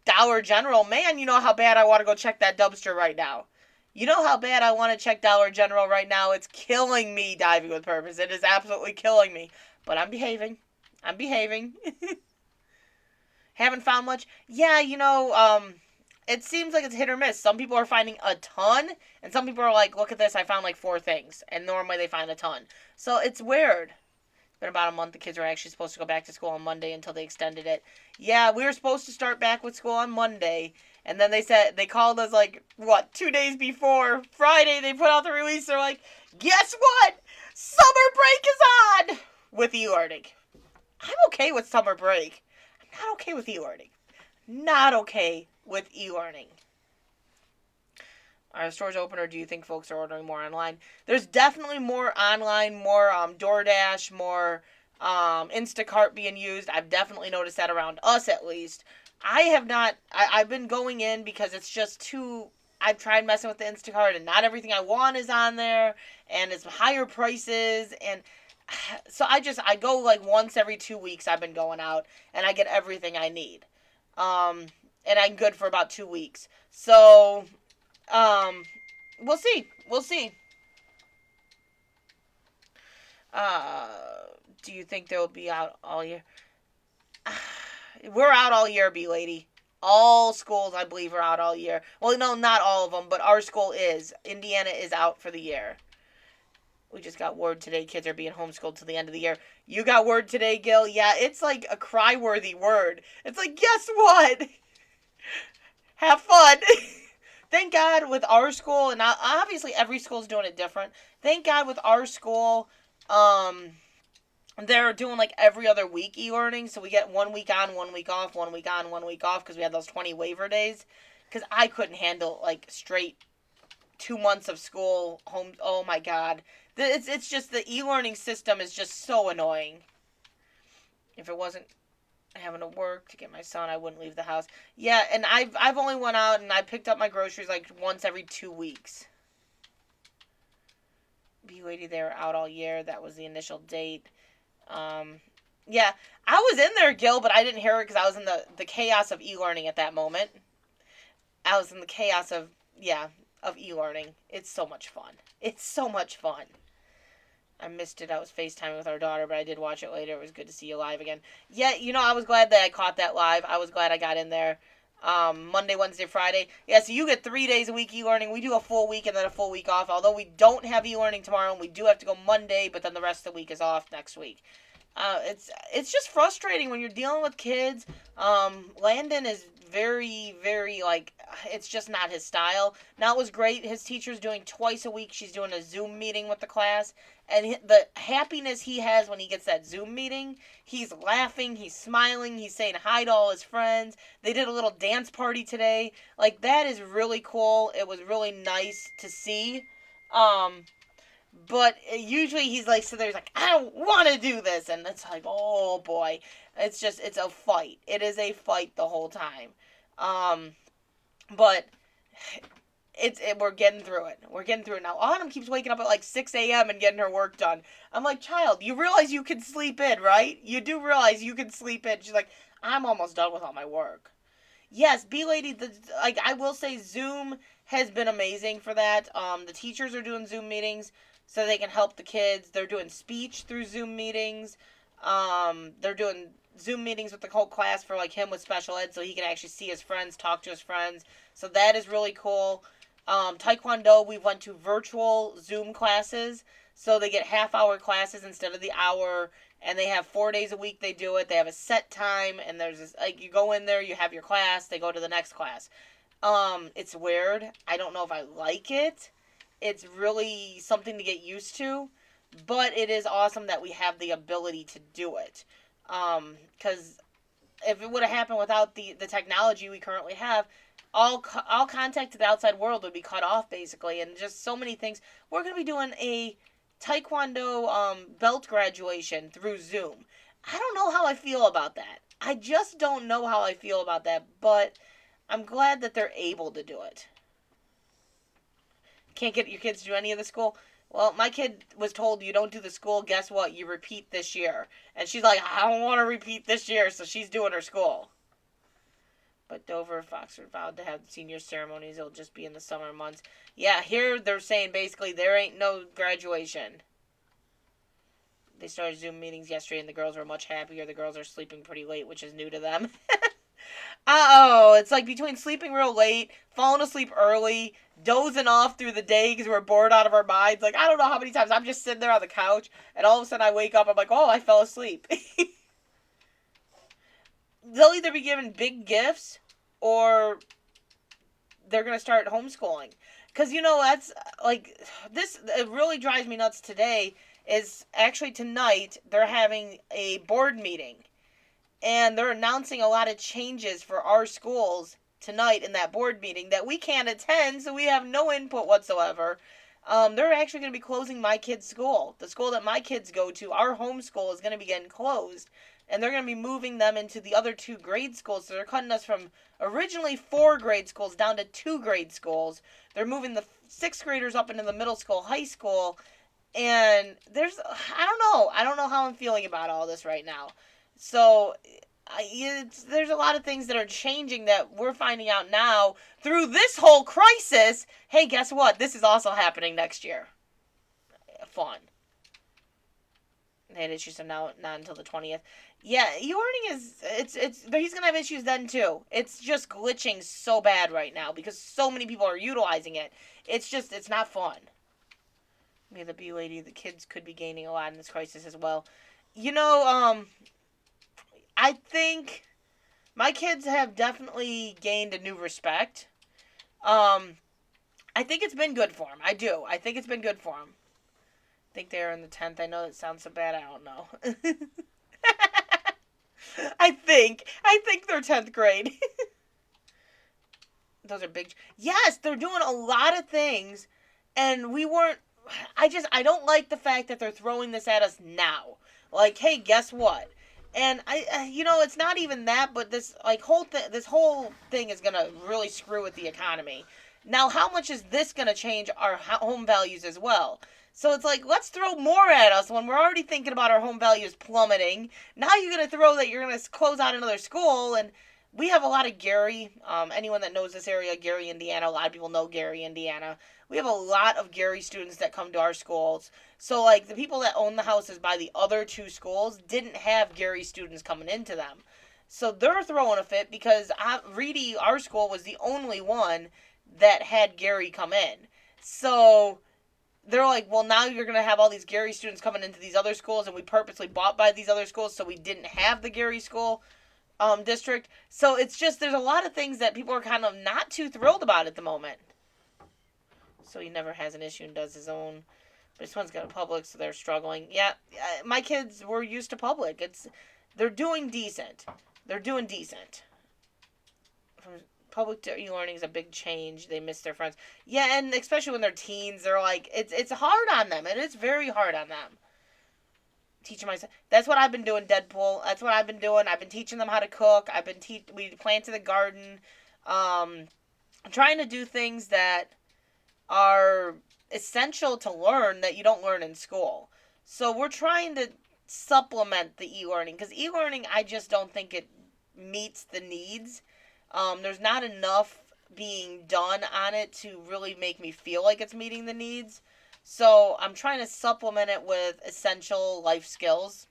Dollar General. Man, you know how bad I want to go check that dumpster right now. You know how bad I want to check Dollar General right now. It's killing me, Diving with Purpose. It is absolutely killing me. But I'm behaving. I'm behaving. Haven't found much. Yeah, it seems like it's hit or miss. Some people are finding a ton, and some people are like, look at this, I found like 4 things. And normally they find a ton. So it's weird. It's been about a month. The kids are actually supposed to go back to school on Monday until they extended it. Yeah, we were supposed to start back with school on Monday. And then they called us like, 2 days before Friday, they put out the release. They're like, guess what? Summer break is on! With e-learning. I'm okay with summer break. I'm not okay with e-learning. Not okay with e-learning. Are stores open, or do you think folks are ordering more online? There's definitely more online, more DoorDash, more Instacart being used. I've definitely noticed that around us, at least. I have not. I've been going in because it's just too. I've tried messing with the Instacart, and not everything I want is on there, and it's higher prices, and so I go like once every 2 weeks. I've been going out, and I get everything I need, um, and I'm good for about 2 weeks. So we'll see. We'll see. Uh, do you think they'll be out all year? We're out all year, B lady. All schools, I believe, are out all year. Well, no, not all of them, but our school is. Indiana is out for the year. We just got word today kids are being homeschooled till the end of the year. You got word today, Gil? Yeah, it's like a cry-worthy word. It's like, guess what? Have fun. Thank God with our school, and obviously every school's doing it different. Thank God with our school, they're doing like every other week e-learning, so we get 1 week on, 1 week off, 1 week on, 1 week off, because we had those 20 waiver days. Because I couldn't handle like straight 2 months of school home. Oh my God, it's just the e-learning system is just so annoying. If it wasn't having to work to get my son, I wouldn't leave the house. Yeah, and I've only went out and I picked up my groceries like once every 2 weeks. Be lady, they were out all year. That was the initial date. Um, yeah, I was in there, Gil, but I didn't hear it because I was in the chaos of e-learning at that moment. I was in the chaos of e-learning. It's so much fun. It's so much fun. I missed it. I was FaceTiming with our daughter, but I did watch it later. It was good to see you live again. Yeah, I was glad that I caught that live. I was glad I got in there. Monday, Wednesday, Friday. Yeah, so you get 3 days a week e-learning. We do a full week and then a full week off. Although we don't have e-learning tomorrow, and we do have to go Monday, but then the rest of the week is off next week. It's just frustrating when you're dealing with kids. Landon is very, very like, it's just not his style. Now it was great. His teacher's doing twice a week. She's doing a Zoom meeting with the class, and the happiness he has when he gets that Zoom meeting, he's laughing, he's smiling, he's saying hi to all his friends. They did a little dance party today. Like, that is really cool. It was really nice to see. Um, but usually he's like, so there's like, I don't want to do this. And it's like, oh boy. It's a fight. It is a fight the whole time. Um, but we're getting through it. We're getting through it now. Autumn keeps waking up at like 6 a.m. and getting her work done. I'm like, child, you realize you can sleep in, right? You do realize you can sleep in. She's like, I'm almost done with all my work. Yes, B Lady, like I will say Zoom has been amazing for that. The teachers are doing Zoom meetings so they can help the kids. They're doing speech through Zoom meetings. They're doing Zoom meetings with the whole class for like him with special ed so he can actually see his friends, talk to his friends. So that is really cool. Taekwondo, we went to virtual Zoom classes. So they get half-hour classes instead of the hour, and they have 4 days a week they do it. They have a set time, and there's this, like, you go in there, you have your class, they go to the next class. It's weird. I don't know if I like it. It's really something to get used to, but it is awesome that we have the ability to do it. Because if it would have happened without the technology we currently have, all contact to the outside world would be cut off basically, and just so many things. We're gonna be doing a Taekwondo belt graduation through Zoom. I don't know how I feel about that. I just don't know how I feel about that, but I'm glad that they're able to do it. Can't get your kids to do any of the school? Well, my kid was told you don't do the school. Guess what? You repeat this year. And she's like, I don't want to repeat this year, so she's doing her school. But Dover and Foxford vowed to have senior ceremonies. It'll just be in the summer months. Yeah, here they're saying basically there ain't no graduation. They started Zoom meetings yesterday, and the girls were much happier. The girls are sleeping pretty late, which is new to them. Oh, it's like between sleeping real late, falling asleep early, dozing off through the day because we're bored out of our minds. Like, I don't know how many times I'm just sitting there on the couch, and all of a sudden I wake up, I'm like, oh, I fell asleep. They'll either be given big gifts or they're going to start homeschooling. Because, that's like, this, it really drives me nuts today. Is actually tonight they're having a board meeting and they're announcing a lot of changes for our schools tonight in that board meeting that we can't attend, so we have no input whatsoever. They're actually going to be closing my kid's school. The school that my kids go to, our home school, is going to be getting closed, and they're going to be moving them into the other two grade schools. So they're cutting us from originally 4 grade schools down to 2 grade schools. They're moving the 6th graders up into the middle school, high school, and I don't know how I'm feeling about all this right now. So there's a lot of things that are changing that we're finding out now through this whole crisis. Hey, guess what? This is also happening next year. Fun. They had issues, so now not until the 20th. Yeah, e-learning he's gonna have issues then too. It's just glitching so bad right now because so many people are utilizing it. It's not fun. Me, the B lady, the kids could be gaining a lot in this crisis as well. You know, I think my kids have definitely gained a new respect. Um, I think it's been good for them. I do. I think it's been good for them. I think they're in the 10th. I know that sounds so bad. I don't know. I think they're 10th grade. Those are big. Yes, they're doing a lot of things, and we weren't. I don't like the fact that they're throwing this at us now. Like, hey, guess what? And it's not even that, but this whole thing is gonna really screw with the economy. Now, how much is this gonna change our home values as well? So it's like, let's throw more at us when we're already thinking about our home values plummeting. Now you're gonna throw that you're gonna close out another school, and we have a lot of Gary. Anyone that knows this area, Gary, Indiana, a lot of people know Gary, Indiana. We have a lot of Gary students that come to our schools. So, like, the people that own the houses by the other 2 schools didn't have Gary students coming into them. So they're throwing a fit because Reedy, our school, was the only one that had Gary come in. So they're like, well, now you're going to have all these Gary students coming into these other schools, and we purposely bought by these other schools so we didn't have the Gary school district. So it's just, there's a lot of things that people are kind of not too thrilled about at the moment. So he never has an issue and does his own. But this one's got a public, so they're struggling. Yeah, my kids were used to public. They're doing decent. They're doing decent. From public to e-learning is a big change. They miss their friends. Yeah, and especially when they're teens, they're like, it's hard on them, and it's very hard on them. Teaching myself. That's what I've been doing, Deadpool. That's what I've been doing. I've been teaching them how to cook. We planted the garden. I'm trying to do things that are essential to learn that you don't learn in school. So we're trying to supplement the e-learning because e-learning, I just don't think it meets the needs. There's not enough being done on it to really make me feel like it's meeting the needs. So I'm trying to supplement it with essential life skills.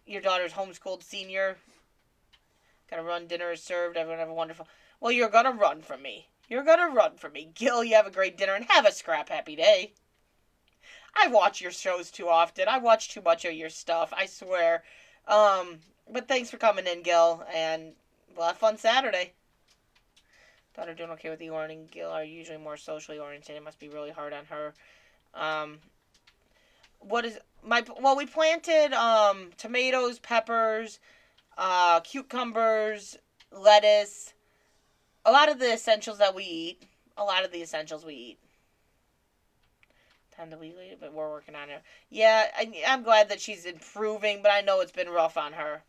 Your daughter's homeschooled senior. Gotta run, dinner is served, everyone have a wonderful... Well, you're gonna run from me. You're gonna run from me. Gil, you have a great dinner and have a scrap happy day. I watch your shows too often. I watch too much of your stuff, I swear. But thanks for coming in, Gil, and we'll have fun Saturday. Daughter doing okay with the learning. Gil are usually more socially oriented. It must be really hard on her. What is my... Well, we planted tomatoes, peppers, cucumbers, lettuce, a lot of the essentials that we eat. A lot of the essentials we eat. Time to leave, but we're working on it. Yeah, I'm glad that she's improving, but I know it's been rough on her.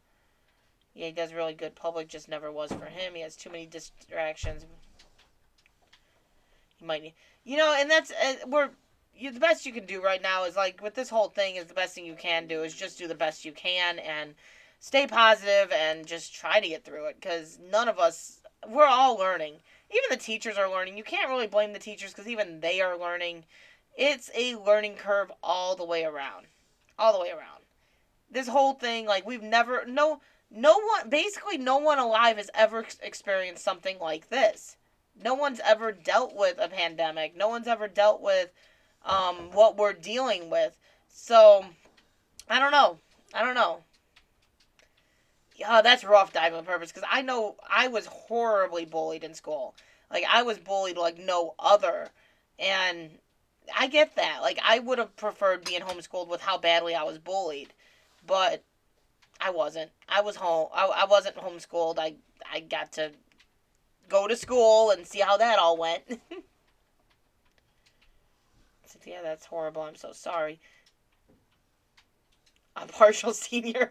Yeah, he does really good. Public just never was for him. He has too many distractions. He might need, and that's the best you can do right now is like with this whole thing is the best thing you can do is just do the best you can and stay positive and just try to get through it because none of us we're all learning. Even the teachers are learning. You can't really blame the teachers because even they are learning. It's a learning curve all the way around, all the way around. This whole thing, like we've never no one basically no one alive has ever experienced something like this. No one's ever dealt with a pandemic. No one's ever dealt with what we're dealing with. So I don't know. I don't know. Yeah, that's rough diving on purpose because I know I was horribly bullied in school. Like I was bullied like no other, and I get that. Like I would have preferred being homeschooled with how badly I was bullied, but I wasn't. I was home. I wasn't homeschooled. I got to go to school and see how that all went. Yeah, that's horrible. I'm so sorry. A partial senior.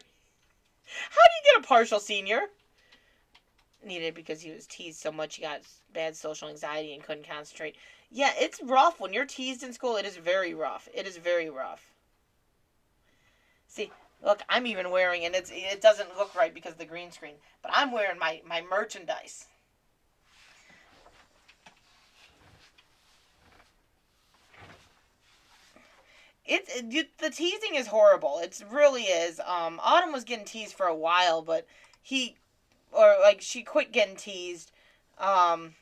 How do you get a partial senior? Needed because he was teased so much he got bad social anxiety and couldn't concentrate. Yeah, it's rough when you're teased in school. It is very rough. It is very rough. See, look, I'm even wearing, and it doesn't look right because of the green screen, but I'm wearing my merchandise. The teasing is horrible. It really is. Autumn was getting teased for a while, but he or like she quit getting teased. Um,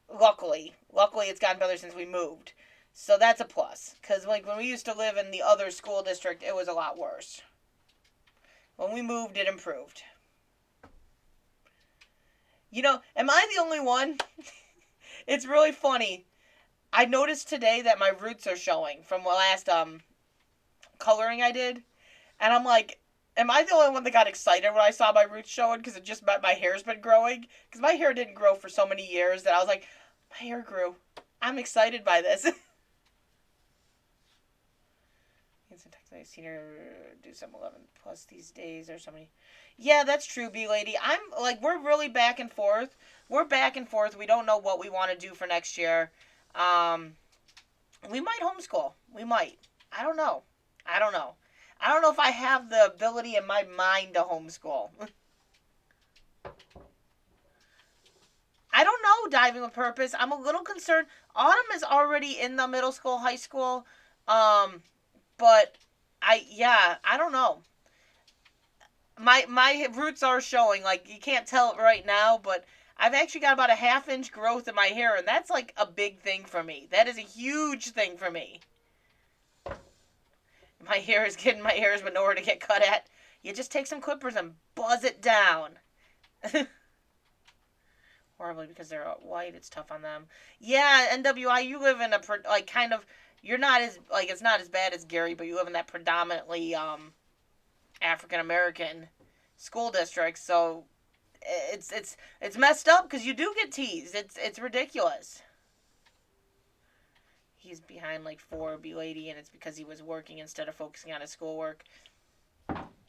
luckily it's gotten better since we moved, so that's a plus. Cause like when we used to live in the other school district, it was a lot worse. When we moved, it improved. Am I the only one? It's really funny. I noticed today that my roots are showing from the last coloring I did, and I'm like, am I the only one that got excited when I saw my roots showing because it just meant my hair's been growing? Because my hair didn't grow for so many years that I was like, my hair grew. I'm excited by this. Senior do some 11 plus these days or somebody. Yeah, that's true, B lady. I'm like we're really back and forth. We're back and forth. We don't know what we want to do for next year. Um, we might homeschool. We might. I don't know. I don't know. I don't know if I have the ability in my mind to homeschool. I don't know, diving with purpose. I'm a little concerned. Autumn is already in the middle school, high school. Um, but I don't know. My roots are showing. Like you can't tell it right now, but I've actually got about a half-inch growth in my hair, and that's like a big thing for me. That is a huge thing for me. My hair has been nowhere to get cut at. You just take some clippers and buzz it down. Horribly because they're white. It's tough on them. Yeah, NWI. You live in a like kind of. You're not as like it's not as bad as Gary, but you live in that predominantly African American school district. So it's messed up because you do get teased. It's ridiculous. He's behind like 4 B lady, and it's because he was working instead of focusing on his schoolwork.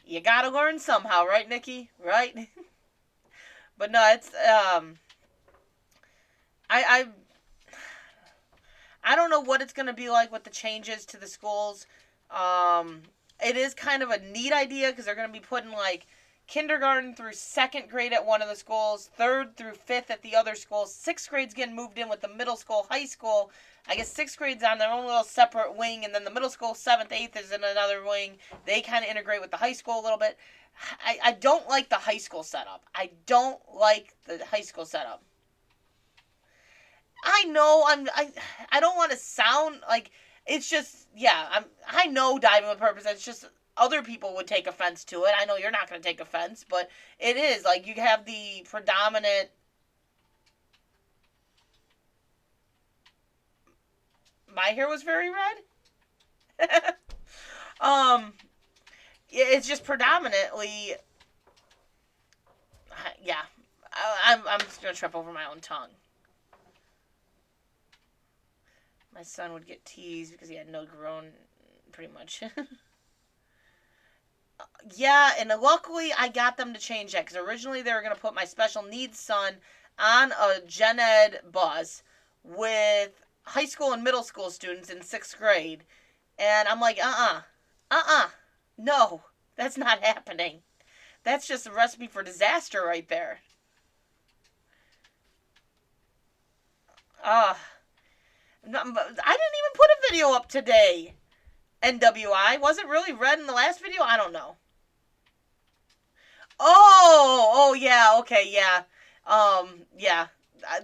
You gotta learn somehow, right, Nikki? Right? But no, it's I I don't know what it's gonna be like with the changes to the schools. Um, it is kind of a neat idea because they're gonna be putting like kindergarten through second grade at one of the schools, third through fifth at the other school. Sixth grade's getting moved in with the middle school, high school. I guess sixth grade's on their own little separate wing, and then the middle school, seventh, eighth is in another wing. They kind of integrate with the high school a little bit. I don't like the high school setup. I don't like the high school setup. I know I don't want to sound like it's just yeah, I know diving with purpose. It's just other people would take offense to it. I know you're not going to take offense, but it is like you have the predominant my hair was very red. um it's just predominantly yeah. I'm just going to trip over my own tongue. My my son would get teased because he had no grown, pretty much. Yeah, and luckily I got them to change that because originally they were going to put my special needs son on a gen ed bus with high school and middle school students in sixth grade. And I'm like, no, that's not happening. That's just a recipe for disaster right there. Uh, I didn't even put a video up today. NWI. Was it really red in the last video? I don't know. Oh, yeah, okay, yeah. Yeah.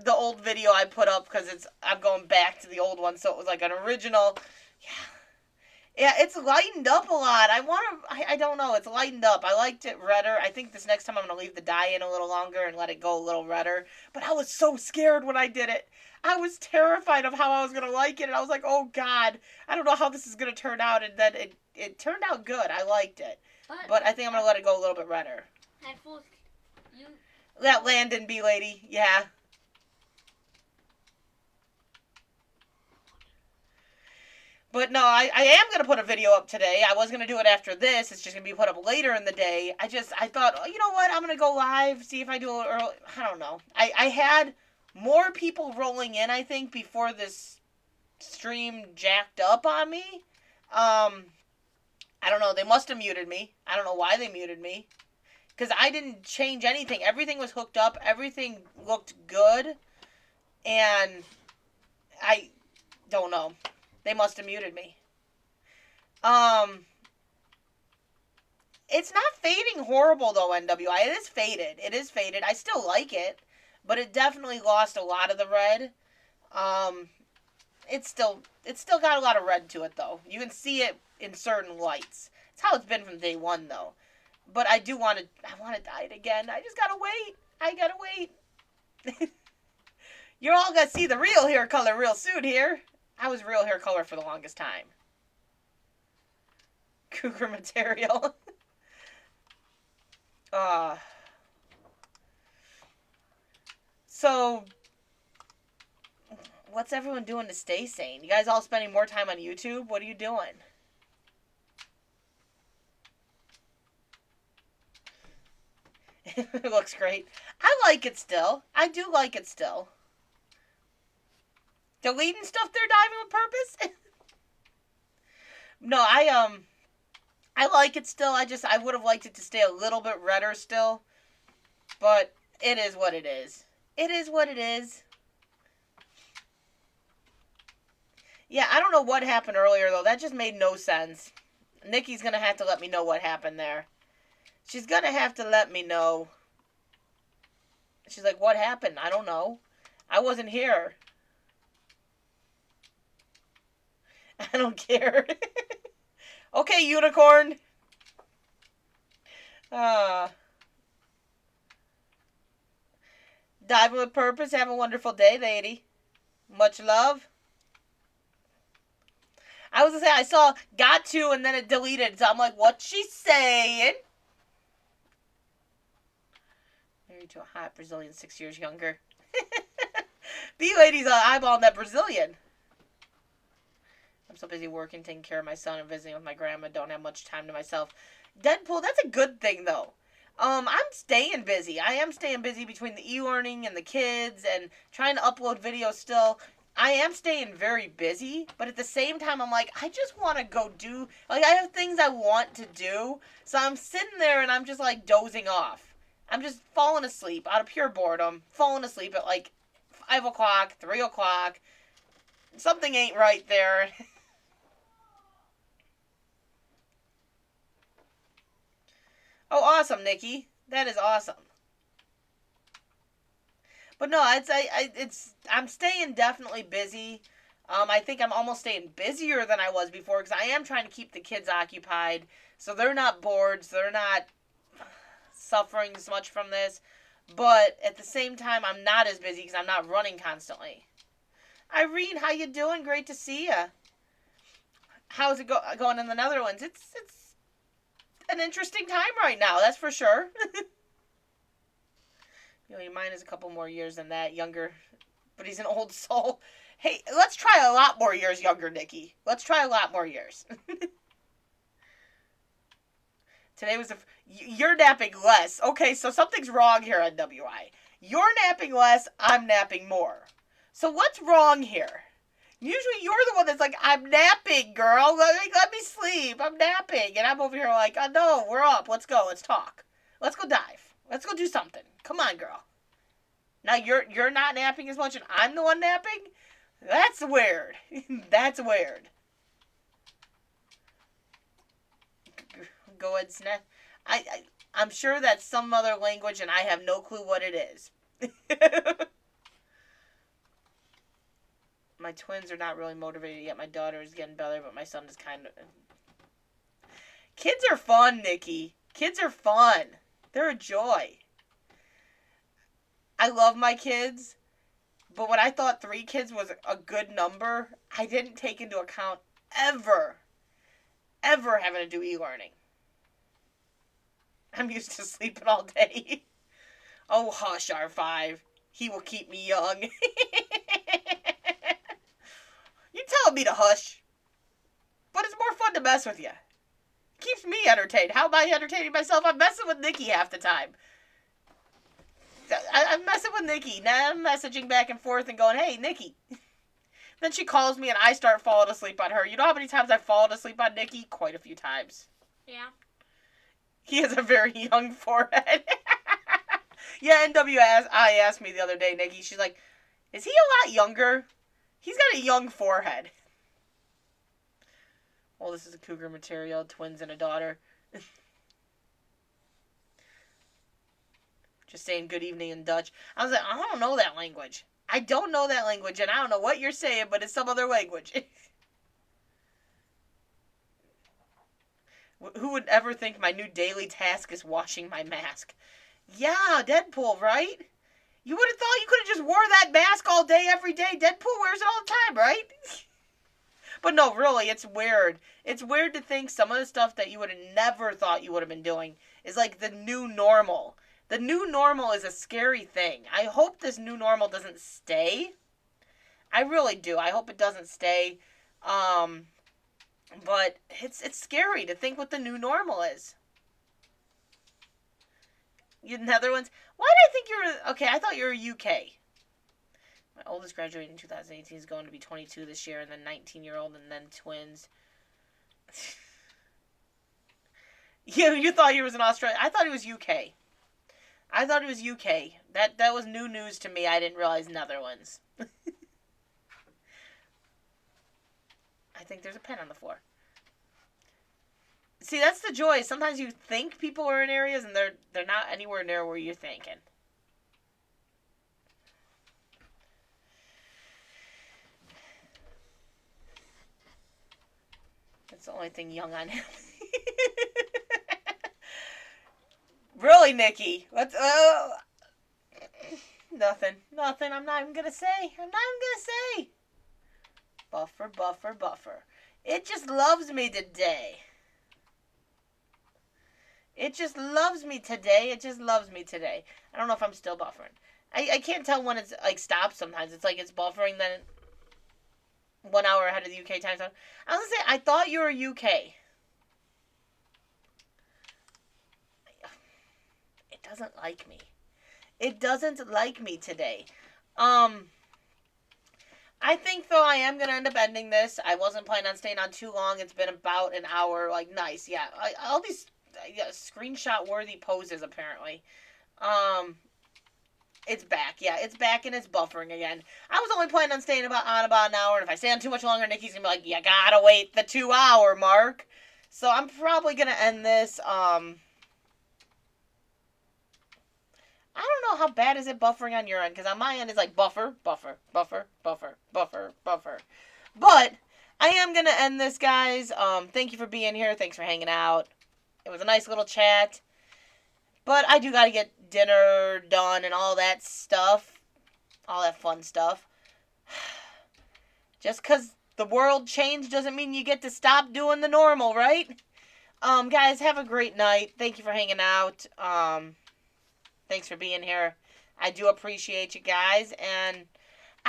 The old video I put up because I'm going back to the old one, so it was like an original. Yeah. Yeah, it's lightened up a lot. I don't know, it's lightened up. I liked it redder. I think this next time I'm going to leave the dye in a little longer and let it go a little redder. But I was so scared when I did it. I was terrified of how I was going to like it, and I was like, oh, God, I don't know how this is going to turn out. And then it turned out good. I liked it. But I think I'm going to let it go a little bit redder. Handfuls, you... That Landon bee lady, yeah. But no, I am going to put a video up today. I was going to do it after this. It's just going to be put up later in the day. I thought, oh, you know what? I'm going to go live, see if I do it early. I don't know. I had more people rolling in, I think, before this stream jacked up on me. I don't know. They must have muted me. I don't know why they muted me. Because I didn't change anything. Everything was hooked up. Everything looked good. And I don't know. They must have muted me. It's not fading horrible though, NWI. It is faded. It is faded. I still like it, but it definitely lost a lot of the red. It's still got a lot of red to it though. You can see it in certain lights. It's how it's been from day one though. But I want to dye it again. I just gotta wait. I gotta wait. You're all gonna see the real hair color real soon here. I was real hair color for the longest time. Cougar material. So, what's everyone doing to stay sane? You guys all spending more time on YouTube? What are you doing? It looks great. I like it still. I do like it still. Deleting stuff they're diving with purpose? No, I like it still. I would have liked it to stay a little bit redder still. But it is what it is. It is what it is. Yeah, I don't know what happened earlier though. That just made no sense. Nikki's gonna have to let me know what happened there. She's gonna have to let me know. She's like, what happened? I don't know. I wasn't here. I don't care. Okay, unicorn. Diving with purpose. Have a wonderful day, lady. Much love. I was gonna say, I saw got to and then it deleted. So I'm like, what's she saying? Married to a hot Brazilian 6 years younger. B-Lady's eyeballing that Brazilian. I'm so busy working, taking care of my son, and visiting with my grandma. Don't have much time to myself. Deadpool, that's a good thing, though. I'm staying busy. I am staying busy between the e-learning and the kids and trying to upload videos still. I am staying very busy, but at the same time, I'm like, I just want to go do, like, I have things I want to do. So I'm sitting there and I'm just, like, dozing off. I'm just falling asleep out of pure boredom, falling asleep at, like, 5 o'clock, 3 o'clock. Something ain't right there. Oh, awesome, Nikki. That is awesome. But no, I'm staying definitely busy. I think I'm almost staying busier than I was before because I am trying to keep the kids occupied so they're not bored, so they're not suffering as much from this. But at the same time, I'm not as busy because I'm not running constantly. Irene, how you doing? Great to see you. How's it going in the Netherlands? It's an interesting time right now, that's for sure. You know, mine is a couple more years than that, younger, but he's an old soul. Hey, let's try try a lot more years younger, Nikki. Let's try a lot more years. Today was you're napping less. Okay, so something's wrong here on WI. You're napping less, I'm napping more. So what's wrong here? Usually you're the one that's like, I'm napping, girl. Let me sleep. I'm napping. And I'm over here like, oh no, we're up. Let's go. Let's talk. Let's go dive. Let's go do something. Come on, girl. Now you're not napping as much and I'm the one napping? That's weird. That's weird. Go ahead, snap. I'm sure that's some other language and I have no clue what it is. My twins are not really motivated yet. My daughter is getting better, but my son is kind of... Kids are fun, Nikki. Kids are fun. They're a joy. I love my kids, but when I thought 3 kids was a good number, I didn't take into account ever having to do e-learning. I'm used to sleeping all day. Oh, hush, R5. He will keep me young. You telling me to hush. But it's more fun to mess with you. Keeps me entertained. How am I entertaining myself? I'm messing with Nikki half the time. I'm messing with Nikki. Now I'm messaging back and forth and going, hey, Nikki. Then she calls me and I start falling asleep on her. You know how many times I've fallen asleep on Nikki? Quite a few times. Yeah. He has a very young forehead. Yeah, NWI asked me the other day, Nikki. She's like, is he a lot younger? He's got a young forehead. Well, this is a cougar material. Twins and a daughter. Just saying good evening in Dutch. I was like, I don't know that language. I don't know that language, and I don't know what you're saying, but it's some other language. Who would ever think my new daily task is washing my mask? Yeah, Deadpool, right? You would have thought you could have just wore that mask all day, every day. Deadpool wears it all the time, right? But no, really, it's weird. It's weird to think some of the stuff that you would have never thought you would have been doing is like the new normal. The new normal is a scary thing. I hope this new normal doesn't stay. I really do. I hope it doesn't stay. But it's scary to think what the new normal is. You Netherlands? Why did I think you were... Okay, I thought you were UK. My oldest graduated in 2018 is going to be 22 this year, and then 19-year-old, and then twins. You thought he was in Australia. I thought he was UK. I thought he was UK. That was new news to me. I didn't realize Netherlands. I think there's a pen on the floor. See, that's the joy. Sometimes you think people are in areas and they're not anywhere near where you're thinking. That's the only thing young on him. Really, Nikki? Let's nothing. I'm not even gonna say. Buffer. It just loves me today. It just loves me today. I don't know if I'm still buffering. I can't tell when it's like stopped sometimes. It's like it's buffering then 1 hour ahead of the UK time zone. I was gonna say, I thought you were UK. It doesn't like me. It doesn't like me today. I think, though, I am going to end up ending this. I wasn't planning on staying on too long. It's been about an hour. Like, nice. Yeah. All these screenshot-worthy poses, apparently. It's back. Yeah, it's back and it's buffering again. I was only planning on staying on about an hour. And if I stay on too much longer, Nikki's going to be like, you gotta wait the 2-hour mark. So I'm probably going to end this. I don't know how bad is it buffering on your end, because on my end it's like buffer. But I am going to end this, guys. Thank you for being here. Thanks for hanging out. It was a nice little chat. But I do got to get dinner done and all that stuff. All that fun stuff. Just because the world changed doesn't mean you get to stop doing the normal, right? Guys, have a great night. Thank you for hanging out. Thanks for being here. I do appreciate you guys, and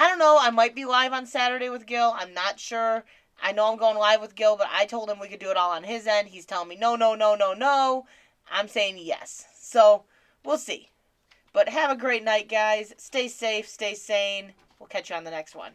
I don't know. I might be live on Saturday with Gil. I'm not sure. I know I'm going live with Gil, but I told him we could do it all on his end. He's telling me no, no, no, no, no. I'm saying yes. So we'll see. But have a great night, guys. Stay safe, stay sane. We'll catch you on the next one.